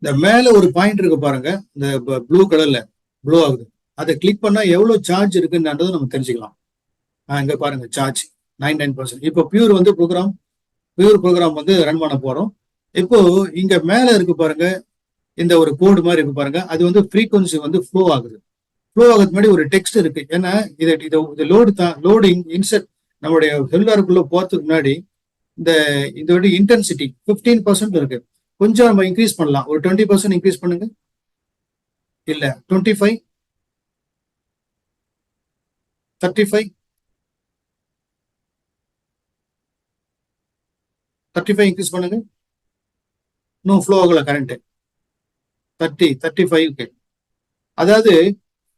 இந்த மேல ஒரு பாயிண்ட் இருக்கு பாருங்க, இந்த ப்ளூ கலர்ல ப்ளூ ஆகுது. அதை கிளிக் பண்ணா எவ்வளவு சார்ஜ் இருக்குன்றதை நம்ம தெரிஞ்சுக்கலாம். இங்க பாருங்க, சார்ஜ் 99%. இப்போ பியூர் ப்ரோக்ராம் வந்து ரன் பண்ண போறோம். இப்போ இங்க மேல இருக்கு பாருங்க, இந்த ஒரு கோடு மாதிரி இருக்கு பாருங்க, அது வந்து ஃப்ரீக்வன்சி வந்து ஃப்ளோ ஆகுது. ஃப்ளோ ஆகுது முன்னாடி ஒரு டெக்ஸ்ட் இருக்கு. ஏன்னா இது லோடு தான், லோடு இன்செர்ட் நம்மளுடைய செல்லுலாருக்குள்ள போறதுக்கு முன்னாடி இந்த இதோட இன்டென்சிட்டி 15% இருக்கு. கொஞ்சம் நம்ம இன்க்ரீஸ் பண்ணலாம், ஒரு 20% இன்க்ரீஸ் பண்ணுங்க. இல்ல 25, 35, 35 இன்க்ரீஸ் பண்ணுங்க. இன்னும் ஃப்ளோ ஆகல கரண்ட். 35. அதாவது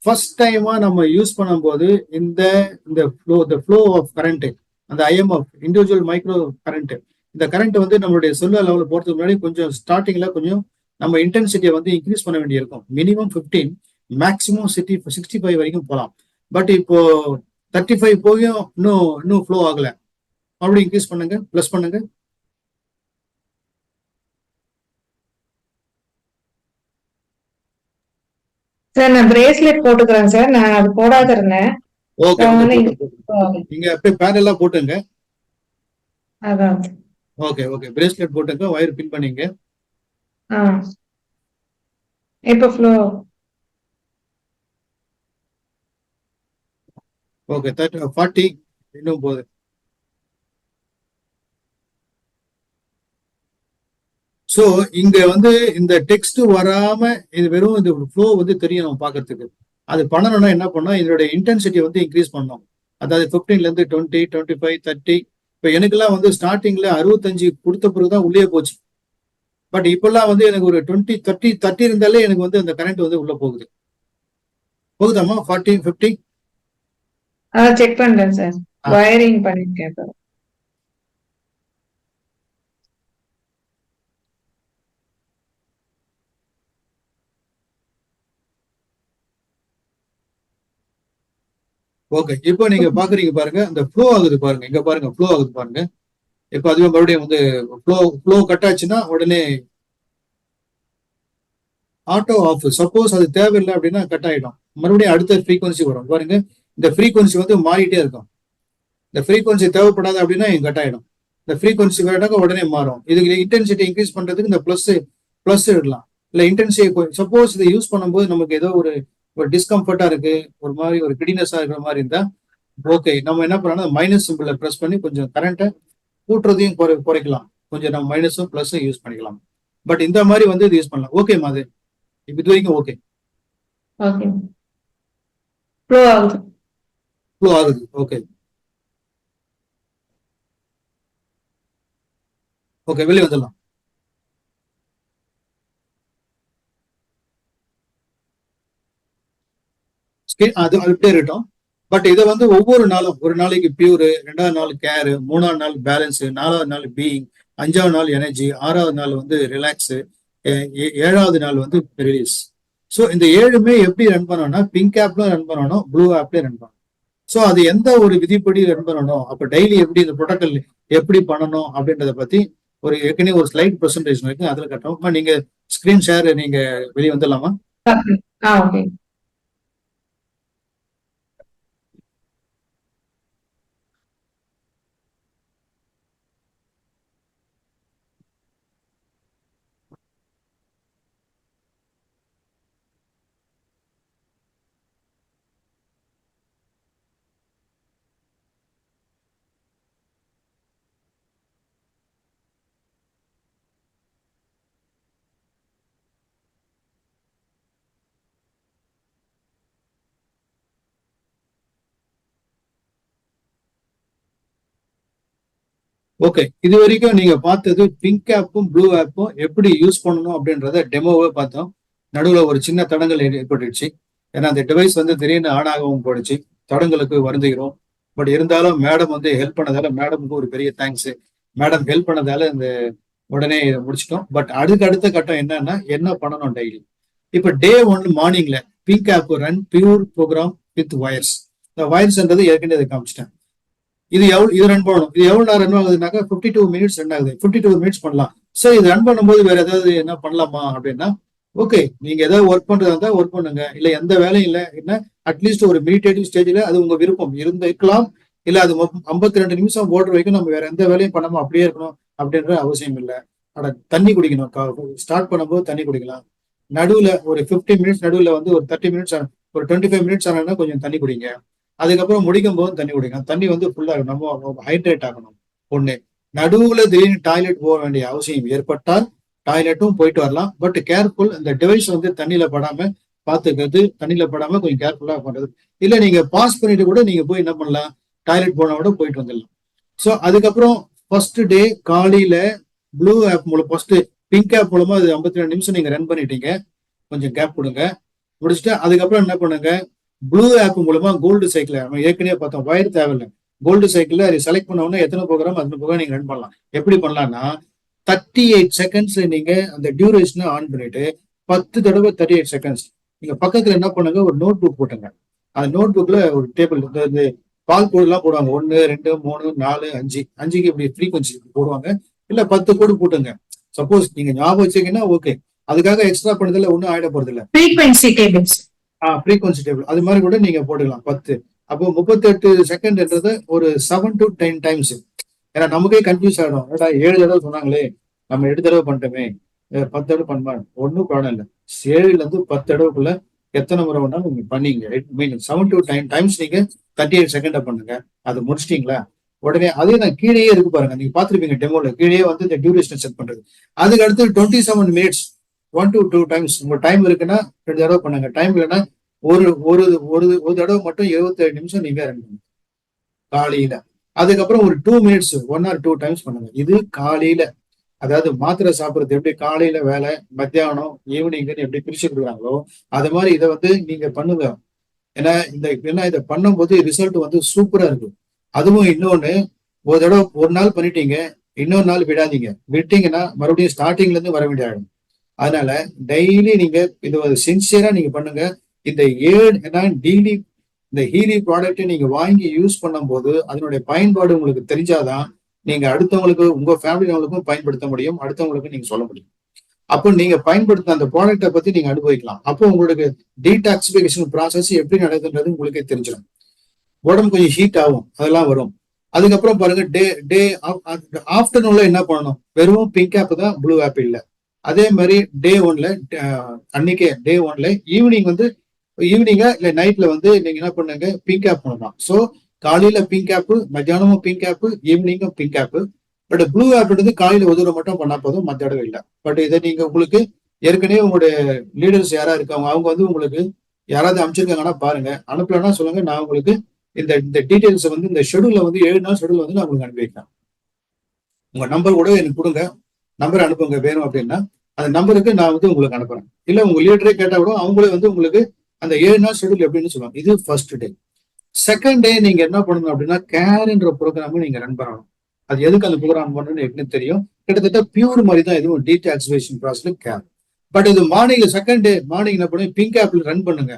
ஃபர்ஸ்ட் டைமா நம்ம யூஸ் பண்ணும்போது இந்த இந்த ஃப்ளோ ஆஃப் கரண்ட், அந்த ஐஎம்எஃப் இண்டிவிஜுவல் மைக்ரோ கரண்ட், இந்த கரண்ட் வந்து நம்மளுடைய செல்லுலார் லெவலில் போறதுக்கு முன்னாடி கொஞ்சம் ஸ்டார்டிங்ல கொஞ்சம் நம்ம இன்டென்சிட்டியை வந்து இன்க்ரீஸ் பண்ண வேண்டியிருக்கும். மினிமம் 15, மேக்ஸிமம் 65 வரைக்கும் போகலாம். பட் இப்போ 35 போயும் இன்னும் ஃப்ளோ ஆகல. மறுபடியும் இன்க்ரீஸ் பண்ணுங்க, பிளஸ் பண்ணுங்க. சார் நான் பிரேஸ்லெட் போட்டுக்கிறேன் சார். நான் அது போடாத இருந்தேன். ஓகே, அதனால நீங்க அப்படியே பேரலா போட்டுங்க. அதான். ஓகே, பிரேஸ்லெட் போட்டுங்க, வயர் பின் பண்ணீங்க. இப்ப ஃப்ளோ. ஓகே, 40 இன்னும் போகுது. சோ இங்க வந்து இந்த டெக்ஸ்ட் வராம இது வெறும் இந்த ஃப்ளோ வந்து தெரியும் நம்ம பாக்குறதுக்கு. அது பண்ணணும்னா என்ன பண்ணோம், இதோட இன்டென்சிட்டி வந்து இன்க்ரீஸ் பண்ணோம். அதாவது 15ல இருந்து 20, 25, 30. இப்ப எனக்குலாம் வந்து ஸ்டார்டிங்ல 65 கொடுத்த பிறகுதான் உள்ளே போச்சு. பட் இப்பெல்லாம் வந்து எனக்கு ஒரு 20, 30 இருந்தாலே எனக்கு வந்து அந்த கரண்ட் வந்து உள்ள போகுது. போகுதாமா? 40, 50? செக் பண்றேன் சார். வயரிங் பண்ணிருக்கேன் சார். ஓகே, இப்போ நீங்க பாக்குறீங்க பாருங்க, இந்த ஃப்ளோ ஆகுது பாருங்க, இங்க பாருங்க ஃப்ளோ ஆகுது பாருங்க. இப்போ அதுவே மறுபடியும் வந்து ஃப்ளோ கட் ஆச்சுன்னா உடனே ஆட்டோ ஆஃப். சப்போஸ் அது தேவையில்லை அப்படின்னா கட் ஆயிடும். மறுபடியும் அடுத்த ஃப்ரீக்வன்சி வரும் பாருங்க. இந்த ஃப்ரீக்வன்சி வந்து மாறிட்டே இருக்கும். இந்த ஃப்ரீக்வன்சி தேவைப்படாது அப்படின்னா கட் ஆயிடும். இந்த ஃப்ரீக்வன்சி வேண்டாங்க உடனே மாறும். இதுக்கு இன்டென்சிட்டி இன்க்ரீஸ் பண்றதுக்கு இந்த பிளஸ் இடலாம். இல்ல இன்டென்சிட்டி சப்போஸ் இதை யூஸ் பண்ணும்போது நமக்கு ஏதோ ஒரு டிஸ்கம்ஃபர்ட்டா இருக்கு, ஒரு மாதிரி ஒரு கிடினஸா இருக்கிற மாதிரி இருந்தா ஓகே, நம்ம என்ன பண்ணணும், மைனஸ் சிம்பிளை பிரஸ் பண்ணி கொஞ்சம் கரண்ட்டை கூட்டுறதையும் குறைக்கலாம். கொஞ்சம் நம்ம மைனஸும் பிளஸும் யூஸ் பண்ணிக்கலாம். பட் இந்த மாதிரி வந்து இது யூஸ் பண்ணலாம். ஓகே மாதிரி இது வரைக்கும் ஓகே. ஓகே, ஃப்ளோ ஆகுது. ஃப்ளோ ஆகுது. ஓகே, வெளியே வந்துடலாம். அது அப்படியே இருக்கட்டும். பட் இதை வந்து ஒவ்வொரு நாளும், ஒரு நாளைக்கு பியூரு, 2வது நாள் கேரு, 3வது நாள் பேலன்ஸ், 4வது நாள் பீயிங், 5வது நாள் எனர்ஜி, 6வது நாள் வந்து ரிலாக்ஸ், 7வது நாள் வந்து ரிலீஸ். ஸோ இந்த 7மே எப்படி ரன் பண்ணணும்னா பிங்க் ஆப்ல ரன் பண்ணணும், ப்ளூ ஆப்லயும் ரன் பண்ணணும். ஸோ அது எந்த ஒரு விதிப்படி ரன் பண்ணணும், அப்ப டெய்லி எப்படி இந்த ப்ரோட்டோக்கால் எப்படி பண்ணணும் அப்படின்றத பத்தி ஒரு ஏற்கனவே ஒரு ஸ்லைட் ப்ரெசன்டேஷன் இருக்கு, அதுல கட்டணும். நீங்க ஸ்கிரீன் ஷேர் நீங்க வெளியே வந்துடலாமா? ஓகே. ஓகே, இது வரைக்கும் நீங்க பார்த்தது பிங்க் ஆப்பும் ப்ளூ ஆப்பும் எப்படி யூஸ் பண்ணணும் அப்படின்றத டெமோவே பார்த்தோம். நடுவில் ஒரு சின்ன தடங்கள் ஏற்பட்டுச்சு. ஏன்னா அந்த டிவைஸ் வந்து திடீர்னு ஆன் ஆகவும் போடுச்சு. தடங்களுக்கு வருந்துகிறோம். பட் இருந்தாலும் மேடம் வந்து ஹெல்ப் பண்ணதால மேடமுக்கு ஒரு பெரிய தேங்க்ஸ். மேடம் ஹெல்ப் பண்ணதால இந்த உடனே இதை முடிச்சிட்டோம். பட் அதுக்கு அடுத்த கட்டம் என்னன்னா என்ன பண்ணணும் டெய்லி. இப்ப டே 1 மார்னிங்ல pink app run pure program with wires. இந்த வயர்ஸ்ன்றது ஏற்கனவே காமிச்சிட்டேன். இது ரன் பண்ணணும். இது எவ்வளவு நேரம் ரன் ஆகுதுனாக்கா 52 மினிட்ஸ் ரன் ஆகுது. 52 மினிட்ஸ் பண்ணலாம். சோ இது ரன் பண்ணும்போது வேற ஏதாவது என்ன பண்ணலாமா அப்படின்னா, ஓகே, நீங்க ஏதாவது ஒர்க் பண்றதா இருந்தா ஒர்க் பண்ணுங்க. இல்ல எந்த வேலையும் இல்ல என்ன அட்லீஸ்ட் ஒரு மெடிடேட்டிவ் ஸ்டேஜ்ல அது உங்க விருப்பம் இருக்கலாம். இல்ல அது 52 நிமிஷம் ஓடுற வரைக்கும் நம்ம வேற எந்த வேலையும் பண்ணாம அப்படியே இருக்கணும் அப்படின்ற அவசியம் இல்லை. ஆனா தண்ணி குடிக்கணும். ஸ்டார்ட் பண்ணும்போது தண்ணி குடிக்கலாம். நடுவுல ஒரு 50 மினிட்ஸ் நடுவுல வந்து ஒரு 30 மினிட்ஸ் ஒரு 25 மினிட்ஸ் ஆனா கொஞ்சம் தண்ணி குடிங்க. அதுக்கப்புறம் முடிக்கும் போது தண்ணி குடிக்கணும். தண்ணி வந்து ஃபுல்லா நம்ம ஹைட்ரேட் ஆகணும். ஒண்ணு, நடுவுல திடீர்னு டாய்லெட் போக வேண்டிய அவசியம் ஏற்பட்டால் டாய்லெட்டும் போயிட்டு வரலாம். பட் கேர்ஃபுல், இந்த டிவைஸ் வந்து தண்ணியில படாம பாத்துக்கிறது, தண்ணியில படாம கொஞ்சம் கேர்ஃபுல்லா பண்றது. இல்ல நீங்க பாஸ் பண்ணிட்டு கூட நீங்க போய் என்ன பண்ணலாம், டாய்லெட் போன கூட போயிட்டு வந்துடலாம். ஸோ அதுக்கப்புறம் ஃபர்ஸ்ட் டே காலையில ப்ளூ ஆப் மூலம் ஃபர்ஸ்ட் பிங்க் ஆப் மூலமா அது 52 நிமிஷம் நீங்க ரன் பண்ணிட்டீங்க. கொஞ்சம் கேப் கொடுங்க. முடிச்சுட்டு அதுக்கப்புறம் என்ன பண்ணுங்க, ப்ளூ ஆப் மூலமா கோல்டு சைக்கிள் நம்ம ஏற்கனவே பார்த்தோம். வயர் தேவையில்லை. கோல்டு சைக்கிள் அதை செலக்ட் பண்ண உடனே எத்தனை ப்ரோக்ராம் அத்தனை ப்ரோக்ராம் நீங்க ரன் பண்ணலாம். எப்படி பண்ணலாம்னா 38 செகண்ட்ஸ் நீங்க அந்த டியூரேஷனை ஆன் பண்ணிட்டு 10 தடவை 38 செகண்ட்ஸ் நீங்க பக்கத்துல என்ன பண்ணுங்க, ஒரு நோட் புக் போட்டுங்க. அந்த நோட் புக்ல ஒரு டேபிள் இந்த பால் கோடு எல்லாம் போடுவாங்க. 1 2 3 4 5 5க்கு இப்படி ஃப்ரீக்வன்சி போடுவாங்க. இல்ல 10 கோடு போட்டுங்க. சப்போஸ் நீங்க ஞாபகம் வச்சீங்கன்னா ஓகே, அதுக்காக எக்ஸ்ட்ரா பண்ணதுல ஒன்றும் ஆயிட போறது இல்லை. ஃப்ரீக்வன்சி டேபிள்ஸ் ஃப்ரீக்வன்சி டேபிள் அது மாதிரி கூட நீங்க போட்டுக்கலாம். 10 அப்போ 38 செகண்ட்ன்றது ஒரு 7 to 10 டைம்ஸ். ஏன்னா நமக்கே கன்ஃபியூஸ் ஆகிடும். ஏடா 7 தடவை சொன்னாங்களே, நம்ம 8 தடவை பண்ணிட்டோமே, 10 தடவை பண்ணுமா, ஒன்றும் ப்ராப்ளம் இல்லை. 7ல இருந்து 10 தடவைக்குள்ள எத்தனை முறை வேணாலும் நீங்க பண்ணீங்க. 7 to 10 டைம்ஸ் நீங்க 38 செகண்ட பண்ணுங்க. அது முடிச்சிட்டீங்களா, உடனே அதே தான் கீழே இருக்கு பாருங்க. நீங்க பாத்துருப்பீங்க டெமோல, கீழே வந்து இந்த டியூரேஷன் செட் பண்றது. அதுக்கு அடுத்து 27 மினிட்ஸ் 1 to 2 டைம்ஸ். உங்க டைம் இருக்குன்னா 2 தடவை பண்ணுங்க. டைம் இல்லைன்னா ஒரு ஒரு ஒரு தடவை மட்டும் 27 நிமிஷம் நீங்க ரன் பண்ணுங்க காலையில. அதுக்கப்புறம் ஒரு 2 மினிட்ஸ் 1 or 2 டைம்ஸ் பண்ணுங்க. இது காலையில. அதாவது மாத்திரை சாப்பிடுறது எப்படி காலையில வேலை, மத்தியானம், ஈவினிங்னு எப்படி பிரிச்சு கொடுக்குறாங்களோ அது மாதிரி இதை வந்து நீங்க பண்ணுங்க. ஏன்னா இதை பண்ணும்போது ரிசல்ட் வந்து சூப்பரா இருக்கு. அதுவும் இன்னொன்னு, ஒரு தடவை ஒரு நாள் பண்ணிட்டீங்க, இன்னொரு நாள் விடாதீங்க. விட்டீங்கன்னா மறுபடியும் ஸ்டார்டிங்ல இருந்து வர வேண்டிய ஆயிடும். அதனால டெய்லி நீங்க இது சின்சியரா நீங்க பண்ணுங்க. இந்த டெய்லி இந்த ஹீலி ப்ராடக்ட் நீங்க வாங்கி யூஸ் பண்ணும் போது அதனுடைய பயன்பாடு உங்களுக்கு தெரிஞ்சாதான் நீங்க அடுத்தவங்களுக்கு, உங்க ஃபேமிலிகளுக்கும் பயன்படுத்த முடியும், அடுத்தவங்களுக்கு நீங்க சொல்ல முடியும். அப்போ நீங்க பயன்படுத்த அந்த ப்ராடக்டை பத்தி நீங்க அனுபவிக்கலாம். அப்போ உங்களுக்கு டீடாக்சிபிகேஷன் ப்ராசஸ் எப்படி நடக்குதுன்றது உங்களுக்கே தெரிஞ்சிடும். உடம்பு கொஞ்சம் ஹீட் ஆகும், அதெல்லாம் வரும். அதுக்கப்புறம் பாருங்க, ஆஃப்டர்நூன்ல என்ன பண்ணணும், வெறும் பிங்க் ஆப் தான், ப்ளூ ஆப் இல்லை. அதே மாதிரி டே 1ல அன்னைக்கே டே 1ல ஈவினிங்கா இல்ல நைட்ல வந்து நீங்க என்ன பண்ணுங்க, பிங்க் ஆப் பண்ணலாம். ஸோ காலையில பிங்க் ஆப், மத்தியானமும் பிங்க் ஆப், ஈவினிங்கும் pink app. But blue app காலையில ஒரு தடவை மட்டும் பண்ணா போதும், மற்ற தடவை இல்லை. பட் இதை நீங்க உங்களுக்கு ஏற்கனவே உங்களுடைய லீடர்ஸ் யாரா இருக்காங்க, அவங்க வந்து உங்களுக்கு யாராவது அனுப்பிச்சிருக்காங்கன்னா பாருங்க, அனுப்பலன்னா சொல்லுங்க. நான் உங்களுக்கு இந்த டீடைல்ஸ் வந்து இந்த ஷெடியூல வந்து 7 நாள் ஷெடியூல் வந்து நான் உங்களுக்கு அனுப்பி வைக்கிறேன். உங்க நம்பர் கூட எனக்கு கொடுங்க, நம்பர் அனுப்புங்க வேணும் அப்படின்னா அந்த நம்பருக்கு நான் வந்து உங்களுக்கு அனுப்புறேன். இல்ல உங்க லீடரே கேட்டா கூட அவங்களே வந்து உங்களுக்கு அந்த 7 நாள் ஷெடியூல் எப்படின்னு சொல்லுவாங்க. இது ஃபர்ஸ்ட் டே. செகண்ட் டே நீங்க என்ன பண்ணணும் அப்படின்னா, கேர்ன்ற ப்ரோக்ராம் நீங்க ரன் பண்ணணும். அது எதுக்கு அந்த ப்ரோக்ராம் பண்ணணும்னு எனக்கு தெரியும். கிட்டத்தட்ட பியூர் மாதிரி தான் எதுவும் டீடாக்சிவேஷன் ப்ராசஸ் கேர். பட் இது மார்னிங் செகண்ட் டே மார்னிங் என்ன பண்ணுங்க, பிங்க் ஆப்ல ரன் பண்ணுங்க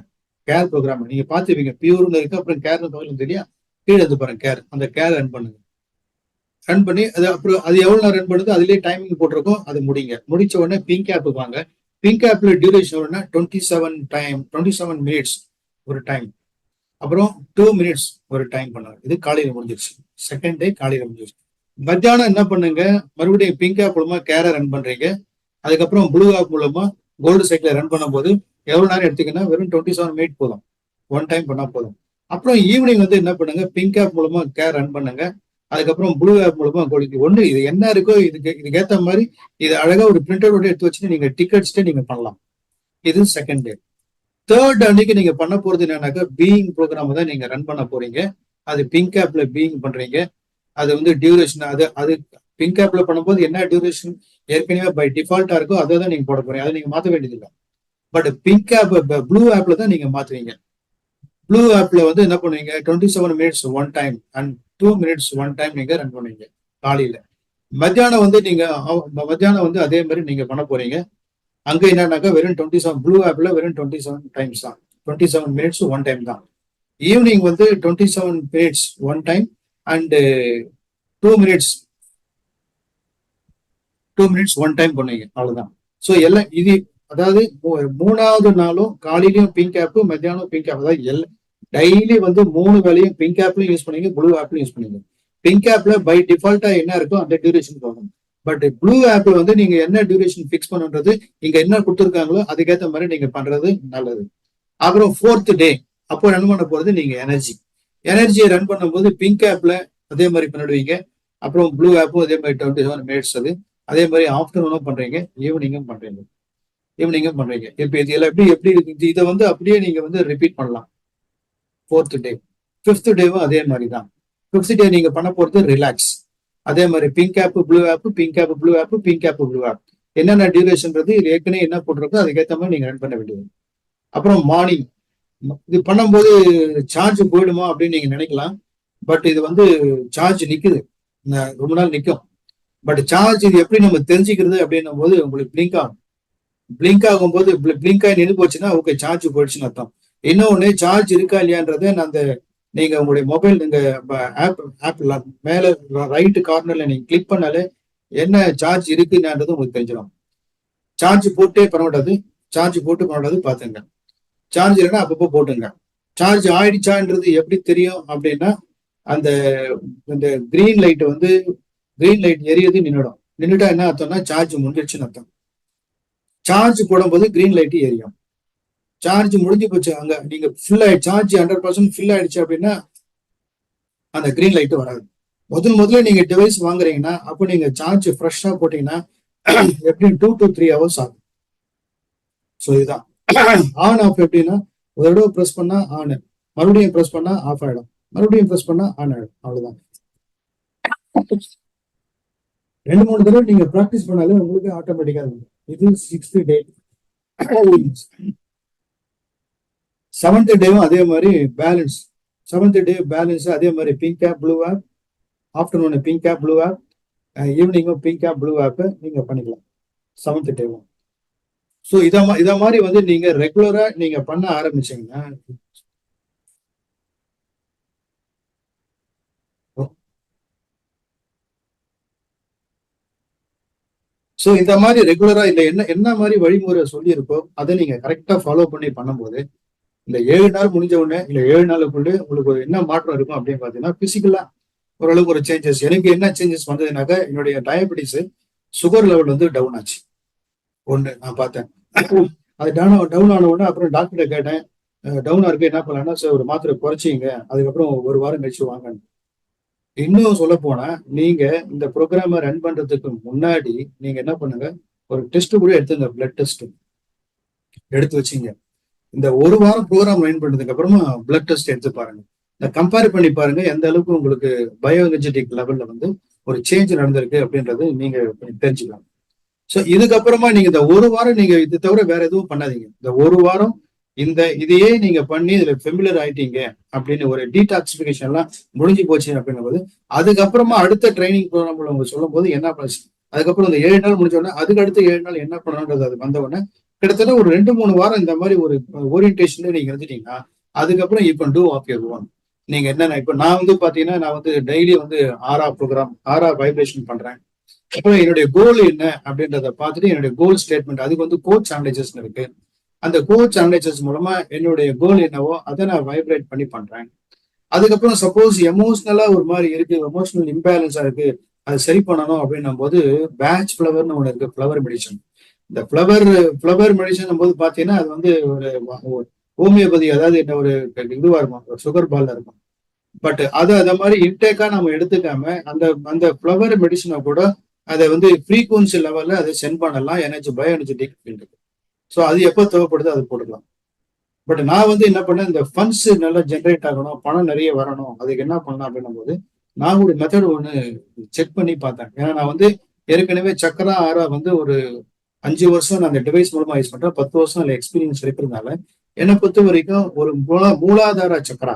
கேர் ப்ரோக்ராம். நீங்க பாத்துவீங்க பியூர்னு இருக்கு, அப்புறம் கேர்னு தெரியும், கீழே இருந்து பாருங்க கேர், அந்த கேர் ரன் பண்ணுங்க. ரன் பண்ணி அது அப்புறம் அது எவ்வளவு நேரம் ரன் பண்ணுது அதுலயே டைமிங் போட்டிருக்கோம், அது முடிங்க. முடிச்ச உடனே பிங்க் ஆப் வாங்க. பிங்க் ஆப்ல டியூரேஷன் எவ்வளவுனா 27 மினிட்ஸ் ஒரு டைம், அப்புறம் 2 மினிட்ஸ் ஒரு டைம் பண்ணாங்க. இது காலையில முடிஞ்சிருச்சு. செகண்ட் டே காலையில முடிஞ்சிருச்சு. மத்தியானம் என்ன பண்ணுங்க, மறுபடியும் பிங்க் ஆப் மூலமா கேரை ரன் பண்றீங்க. அதுக்கப்புறம் ப்ளூ ஆப் மூலமா கோல்டு சைக்கிளை ரன் பண்ணும் போது எவ்வளவு நேரம் எடுத்தீங்கன்னா வெறும் 27 மினிட் போதும், ஒன் டைம் பண்ணா போதும். அப்புறம் ஈவினிங் வந்து என்ன பண்ணுங்க, பிங்க் ஆப் மூலமா கேர் ரன் பண்ணுங்க. அதுக்கப்புறம் ப்ளூ ஆப் மூலமா கோல்டு. ஒண்ணு இது என்ன இருக்கோ இதுக்கேற்ற மாதிரி இது அழகா ஒரு பிரிண்டர் எடுத்து வச்சுட்டு நீங்க டிக்கெட்ஸ்ட்டு நீங்க பண்ணலாம். இது செகண்ட் டே. தேர்ட் அன்னைக்கு நீங்க பண்ண போறது என்னன்னாக்கா, பீயிங் ப்ரோக்ராம் தான் நீங்க ரன் பண்ண போறீங்க. அது பிங்க் ஆப்ல பீயிங் பண்றீங்க. அது வந்து டியூரேஷன் அது பிங்க் ஆப்ல பண்ணும்போது என்ன டியூரேஷன் ஏற்கனவே பை டிஃபால்ட்டா இருக்கோ அதை தான் நீங்க போட போறீங்க, அதை நீங்க மாற்ற வேண்டியதில்லை. பட் பிங்க் ஆப் ப்ளூ ஆப்ல தான் நீங்க மாத்துவீங்க. ப்ளூ ஆப்ல வந்து என்ன பண்ணுவீங்க, 27 minutes one time and 2 minutes one time நீங்க ரன் பண்ணுவீங்க காலையில. மத்தியானம் வந்து நீங்க மத்தியானம் வந்து அதே மாதிரி நீங்க பண்ண போறீங்க. அங்க என்னன்னாக்கா வெறும் 27 ப்ளூ ஆப்ல வெறும் 27 டைம்ஸ் தான், 27 மினிட்ஸ் ஒன் டைம் தான். ஈவினிங் வந்து 27 minutes one time and 2 minutes one time பண்ணுவீங்க, அவ்வளவுதான். ஸோ எல்லாம் இது அதாவது மூணாவது நாளும் காலையிலயும் பிங்க் ஆப், மத்தியானம் பிங்க் ஆப், அதாவது டெய்லி வந்து 3 வேலையும் பிங்க் ஆப்லயும் யூஸ் பண்ணீங்க, ப்ளூ ஆப்லயும் யூஸ் பண்ணீங்க. பிங்க் ஆப்ல பை டிஃபால்ட்டா என்ன இருக்கோ அந்த டியூரேஷன் போகணும். பட் ப்ளூ ஆப்ல வந்து நீங்க என்ன டியூரேஷன் பிக்ஸ் பண்ணுன்றது இங்க என்ன கொடுத்துருக்காங்களோ அதுக்கேற்ற மாதிரி நீங்க பண்றது நல்லது. அப்புறம் 4th டே அப்போ ரன் பண்ண போறது நீங்க எனர்ஜியை ரன் பண்ணும்போது பிங்க் ஆப்ல அதே மாதிரி பண்ணிடுவீங்க. அப்புறம் ப்ளூ ஆப்பும் அதே மாதிரி 27 மினிட்ஸ் அது. அதே மாதிரி ஆஃப்டர்நூனும் பண்றீங்க, ஈவினிங்கும் பண்றீங்க. இப்ப இதுல எப்படி இருக்கு, இதை வந்து அப்படியே நீங்க வந்து ரிப்பீட் பண்ணலாம் 4th டே. 5th டேவும் அதே மாதிரி தான். 5th டே நீங்க பண்ண போறது ரிலாக்ஸ். அதே மாதிரி pink app blue app, pink app blue app, pink app blue app, என்னென்ன டியூரேஷன்றது இது ஏற்கனவே என்ன போட்டிருக்கோ அதுக்கேற்ற மாதிரி நீங்க ரன் பண்ண வேண்டியது. அப்புறம் மார்னிங் இது பண்ணும்போது சார்ஜ் போயிடுமா அப்படின்னு நீங்க நினைக்கலாம். பட் இது வந்து சார்ஜ் நிக்குது, ரொம்ப நாள் நிற்கும். பட் சார்ஜ் இது எப்படி நம்ம தெரிஞ்சுக்கிறது அப்படின்னும் போது உங்களுக்கு பிளிங்க் ஆகும்போது பிளிங்க் ஆகி நின்று போச்சுன்னா ஓகே சார்ஜ் போயிடுச்சுன்னு அர்த்தம். இன்னொன்னு சார்ஜ் இருக்கா இல்லையான்றத அந்த நீங்க உங்களுடைய மொபைல் நீங்க ஆப்ல மேல ரைட் கார்னர்ல நீங்க கிளிக் பண்ணாலே என்ன சார்ஜ் இருக்குன்றது உங்களுக்கு தெரிஞ்சிடும். சார்ஜ் போட்டே பண்ண மாட்டாது, பாத்துங்க. சார்ஜ் இல்லைன்னா அப்பப்போ போட்டுங்க. சார்ஜ் ஆயிடுச்சான்றது எப்படி தெரியும் அப்படின்னா அந்த கிரீன் லைட் எரியுது நின்றுட்டா என்ன அர்த்தம்னா சார்ஜ் முடிஞ்சிருச்சுன்னு அர்த்தம். சார்ஜ் போடும்போது கிரீன் லைட் எரியும். சார்ஜ் முடிஞ்சு போச்சு, அங்க நீங்க சார்ஜ் 100% ஃபில் ஆயிடுச்சு அப்படின்னா அந்த கிரீன் லைட் வராது. முதல்ல நீங்க டிவைஸ் வாங்குறீங்கன்னா அப்போ நீங்க சார்ஜ் ஃப்ரெஷ்ஷா போட்டீங்கன்னா எப்படியும் 2 to 3 hours ஆகும். ஸோ இதுதான் ஆன் ஆஃப். எப்படின்னா ஒரு தடவை ப்ரெஸ் பண்ணா ஆன், மறுபடியும் ப்ரெஸ் பண்ணா ஆஃப் ஆயிடும், மறுபடியும் ப்ரெஸ் பண்ணா ஆன் ஆயிடும், அவ்வளவுதான். 2-3 தடவை நீங்க ப்ராக்டிஸ் பண்ணாலே உங்களுக்கு ஆட்டோமேட்டிக்கா இருக்கும். இது 6th டே. 7th டேவும் அதே மாதிரி பேலன்ஸ். 7th டே பேலன்ஸ் அதே மாதிரி pink app blue app, afternoon pink app blue app, ஈவினிங்கும் பிங்க் ஆப் ப்ளூ ஆப் நீங்க பண்ணிக்கலாம் 7th டேவும். ஸோ இத மாதிரி வந்து நீங்க ரெகுலரா நீங்க பண்ண ஆரம்பிச்சீங்கன்னா ஸோ இந்த மாதிரி ரெகுலரா இந்த என்ன மாதிரி வழிமுறை சொல்லியிருக்கோ அதை நீங்க கரெக்டா ஃபாலோ பண்ணி பண்ணும்போது இந்த 7 நாள் முடிஞ்ச உடனே இல்ல 7 நாளுக்குள்ளே உங்களுக்கு ஒரு என்ன மாற்றம் இருக்கும் அப்படின்னு பாத்தீங்கன்னா பிசிக்கலா ஓரளவுக்கு ஒரு சேஞ்சஸ். எனக்கு என்ன சேஞ்சஸ் வந்ததுனாக்கா என்னுடைய டயபெட்டிஸ் சுகர் லெவல் வந்து டவுன் ஆச்சு. ஒண்ணு நான் பார்த்தேன். அது டவுன் ஆன உடனே அப்புறம் டாக்டர்கிட்ட கேட்டேன், டவுனா இருக்கு என்ன பண்ணலாம்னா சார் ஒரு மாத்திரை குறைச்சிங்க, அதுக்கப்புறம் ஒரு வாரம் கழிச்சு வாங்க. இன்னும் சொல்ல போனா நீங்க இந்த ப்ரோக்ராம ரன் பண்றதுக்கு முன்னாடி நீங்க என்ன பண்ணுங்க, ஒரு டெஸ்ட் கூட எடுத்துங்க, பிளட் டெஸ்ட் எடுத்து வச்சீங்க. இந்த ஒரு வாரம் ப்ரோக்ராம் ரன் பண்ணதுக்கு அப்புறமா பிளட் டெஸ்ட் எடுத்து பாருங்க. இந்த கம்பேர் பண்ணி பாருங்க எந்த அளவுக்கு உங்களுக்கு பயோ எனர்ஜெட்டிக் லெவல்ல வந்து ஒரு சேஞ்ச் நடந்திருக்கு அப்படின்றது நீங்க தெரிஞ்சுக்கலாம். ஸோ இதுக்கப்புறமா நீங்க இந்த ஒரு வாரம் நீங்க இது தவிர வேற எதுவும் பண்ணாதீங்க. இந்த ஒரு வாரம் இதையே நீங்க பண்ணி இதுல ஃபெமிலியர் ஆயிட்டீங்க அப்படின்னு ஒரு டீடாக்சிபிகேஷன் எல்லாம் முடிஞ்சு போச்சு அப்படின்னும் போது அதுக்கப்புறமா அடுத்த ட்ரைனிங் ப்ரோக்ராம்ல அவங்க சொல்லும் போது என்ன பண்ணுச்சு, அதுக்கப்புறம் இந்த 7 நாள் முடிஞ்ச உடனே அதுக்கு அடுத்த 7 நாள் என்ன பண்ணணுன்றது அது வந்த உடனே கிட்டத்தட்ட ஒரு 2-3 வாரம் இந்த மாதிரி ஒரு ஓரியன்டேஷன்ல நீங்க இருந்துட்டீங்கன்னா அதுக்கப்புறம் இப்போ டூ ஆஃப் யுவர் ஓன். நீங்க என்னன்னா இப்ப நான் வந்து பாத்தீங்கன்னா நான் வந்து டெய்லி வந்து ஆரா வைப்ரேஷன் பண்றேன். அப்புறம் என்னுடைய கோல் என்ன அப்படின்றத பார்த்துட்டு என்னுடைய கோல் ஸ்டேட்மெண்ட் அதுக்கு வந்து கோச் அனலைசஸ் இருக்கு. அந்த கோச் அனலைசஸ் மூலமா என்னுடைய கோல் என்னவோ அதை நான் வைப்ரேட் பண்ணி பண்றேன். அதுக்கப்புறம் சப்போஸ் எமோஷனலா ஒரு மாதிரி இருக்கு, எமோஷனல் இம்பேலன்ஸா இருக்கு, அது சரி பண்ணணும் அப்படின்னும் போது பேட்ச் ஃபிளவர்னு ஒன்று இருக்கு, ஃபிளவர் மெடிசன். இந்த ஃபிளவர் மெடிசன் போது பாத்தீங்கன்னா அது வந்து ஒரு ஹோமியோபதி, அதாவது என்ன ஒரு இதுவா இருக்கும், சுகர் பால்ல இருக்கும். பட் அதை மாதிரி இன்டேக்கா நம்ம எடுத்துக்காம அந்த ஃபிளவர் மெடிசனை கூட அதை வந்து ஃப்ரீக்வன்சி லெவல்ல அதை சென்ட் பண்ணலாம் பயோ எனர்ஜெட்டிக் ஃபீல்டுக்கு. ஸோ அது எப்போ தேவைப்படுது அது போட்டுக்கலாம். பட் நான் வந்து என்ன பண்ணேன், இந்த ஃபண்ட்ஸ் நல்லா ஜென்ரேட் ஆகணும், பணம் நிறைய வரணும், அதுக்கு என்ன பண்ணலாம் அப்படின்னும் போது நான் ஒரு மெத்தட் ஒன்று செக் பண்ணி பார்த்தேன். ஏன்னா நான் வந்து ஏற்கனவே சக்கரா ஆரா வந்து ஒரு 5 வருஷம் நான் அந்த டிவைஸ் மூலமா யூஸ் பண்றேன். 10 வருஷம் அதில் எக்ஸ்பீரியன்ஸ் இருக்கிறதுனால என்னை பொறுத்த வரைக்கும் ஒரு மூலாதார சக்கரா,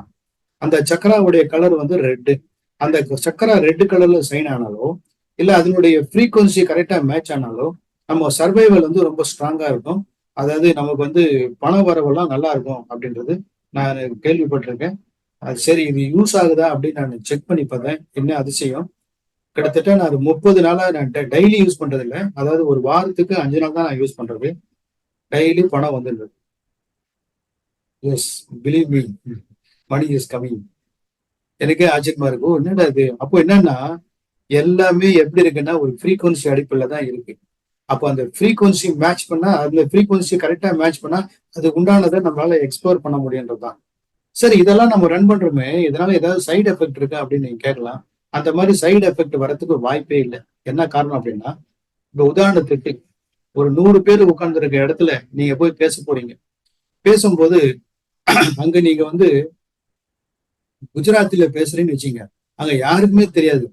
அந்த சக்கராவுடைய கலர் வந்து ரெட்டு. அந்த சக்கரா ரெட் கலர்ல சைன் ஆனாலோ இல்ல அதனுடைய ஃப்ரீக்வன்சி கரெக்டா மேட்ச் ஆனாலோ நம்ம சர்வைவல் வந்து ரொம்ப ஸ்ட்ராங்கா இருக்கும். அதாவது நமக்கு வந்து பண வரவெல்லாம் நல்லா இருக்கும் அப்படின்றது நான் கேள்விப்பட்டிருக்கேன். அது சரி இது யூஸ் ஆகுதா அப்படின்னு நான் செக் பண்ணி பார்த்தேன். என்ன அதிசயம், கிட்டத்தட்ட நான் 30 நாளா நான் டெய்லி யூஸ் பண்றது இல்லை. அதாவது ஒரு வாரத்துக்கு 5 நாள் தான் நான் யூஸ் பண்றது. டெய்லி பணம் வந்துடுது. Yes, believe me, money is coming. எனக்கே ஆச்சரியமா இருக்கும். என்னடா இது? அப்போ என்னன்னா எல்லாமே எப்படி இருக்குன்னா ஒரு ஃப்ரீக்வன்சி அடிப்படையில தான் இருக்கு. அப்போ அந்த ஃப்ரீக்வன்சி மேட்ச் பண்ணா, அந்த ஃப்ரீக்வன்சி கரெக்டா மேட்ச் பண்ணா அது உண்டானதை நம்மளால எக்ஸ்ப்ளோர் பண்ண முடியுன்றதுதான். சரி, இதெல்லாம் நம்ம ரன் பண்றோமே, இதனால ஏதாவது சைடு எஃபெக்ட் இருக்கா அப்படின்னு நீங்க கேட்கலாம். அந்த மாதிரி சைடு எஃபெக்ட் வரதுக்கு வாய்ப்பே இல்லை. என்ன காரணம் அப்படின்னா, இப்ப உதாரணத்துக்கு ஒரு 100 பேர் உட்கார்ந்து இருக்க இடத்துல நீங்க போய் பேச போறீங்க. பேசும்போது அங்க நீங்க வந்து குஜராத்தில பேசுறேன்னு வச்சீங்க, அங்க யாருக்குமே தெரியாது.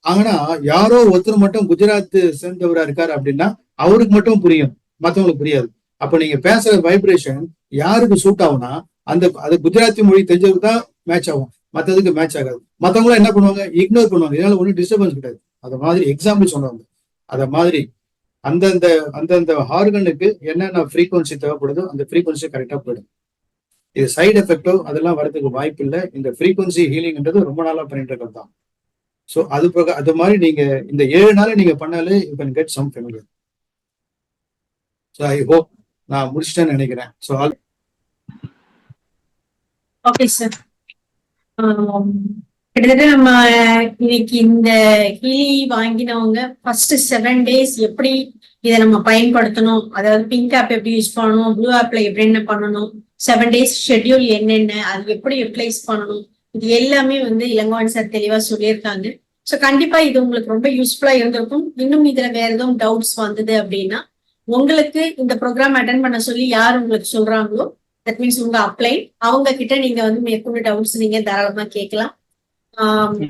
ஆனா யாரோ ஒருத்தர் மட்டும் குஜராத் சேர்ந்தவரா இருக்காரு அப்படின்னா அவருக்கு மட்டும் புரியும், மத்தவங்களுக்கு புரியாது. அப்ப நீங்க பேசுற வைப்ரேஷன் யாருக்கு சூட் ஆகும்னா அது குஜராத்தி மொழி தெரிஞ்சவருக்கு தான் மேட்ச் ஆகும், மத்ததுக்கு மேட்ச் ஆகாது. மத்தவங்களும் என்ன பண்ணுவாங்க, இக்னோர் பண்ணுவாங்க. இதனால ஒன்றும் டிஸ்டர்பன்ஸ் கிடையாது. அத மாதிரி எக்ஸாம்பிள் சொன்னாங்க. அத மாதிரி அந்தந்த அந்தந்த ஆர்கனுக்கு என்னென்ன ஃப்ரீக்வன்சி தேவைப்படுதோ அந்த ஃப்ரீக்வன்சி கரெக்டா போயிடும். இது சைடு எஃபெக்டோ அதெல்லாம் வரதுக்கு வாய்ப்பு இல்லை. இந்த ஃப்ரீக்வன்சி ஹீலிங்ன்றது ரொம்ப நாளா பண்ணிட்டு இருக்கிறது தான். ஸோ அது மாதிரி நீங்க இந்த 7 நாள் நீங்க பண்ணாலே you can get some familiar. So I hope நான் முடிச்சிட்டேன்னு நினைக்கிறேன். So okay sir. கிட்டத்தட்ட நம்ம இன்னைக்கு இந்த ஹீலி வாங்கினவங்க ஃபர்ஸ்ட் 7 days எப்படி இதை நம்ம பயன்படுத்தணும், அதாவது பிங்க் ஆப் எப்படி யூஸ் பண்ணணும், ப்ளூ ஆப்ல எப்படி என்ன பண்ணணும், 7 days ஷெட்யூல் என்னென்ன, அது எப்படி யூட்டிலைஸ் பண்ணணும், இது எல்லாமே வந்து இளங்கோவன் சார் தெளிவா சொல்லியிருக்காங்க. ஸோ கண்டிப்பா இது உங்களுக்கு ரொம்ப யூஸ்ஃபுல்லா இருந்திருக்கும். இன்னும் இதுல வேற எதுவும் டவுட்ஸ் வந்தது அப்படின்னா உங்களுக்கு இந்த ப்ரோக்ராம் அட்டென்ட் பண்ண சொல்லி யார் உங்களுக்கு சொல்றாங்களோ, தட் மீன்ஸ் உங்க அப்ளை, அவங்க கிட்ட நீங்க வந்து மேற்கொண்டு டவுட்ஸ் நீங்க தாராளமா கேட்கலாம்.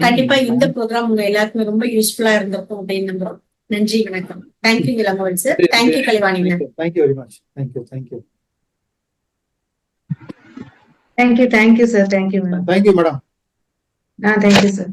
கண்டிப்பா இந்த ப்ரோக்ராம் உங்க எல்லாருக்குமே ரொம்ப யூஸ்ஃபுல்லா இருந்திருக்கும் அப்படின்னு நம்புறோம். நன்றி, வணக்கம். Thank you Ilangovan sir. Thank you Kalaivani ma'am. Thank you very much. Thank you thank you sir. Thank you ma'am. Thank you madam. Thank you sir.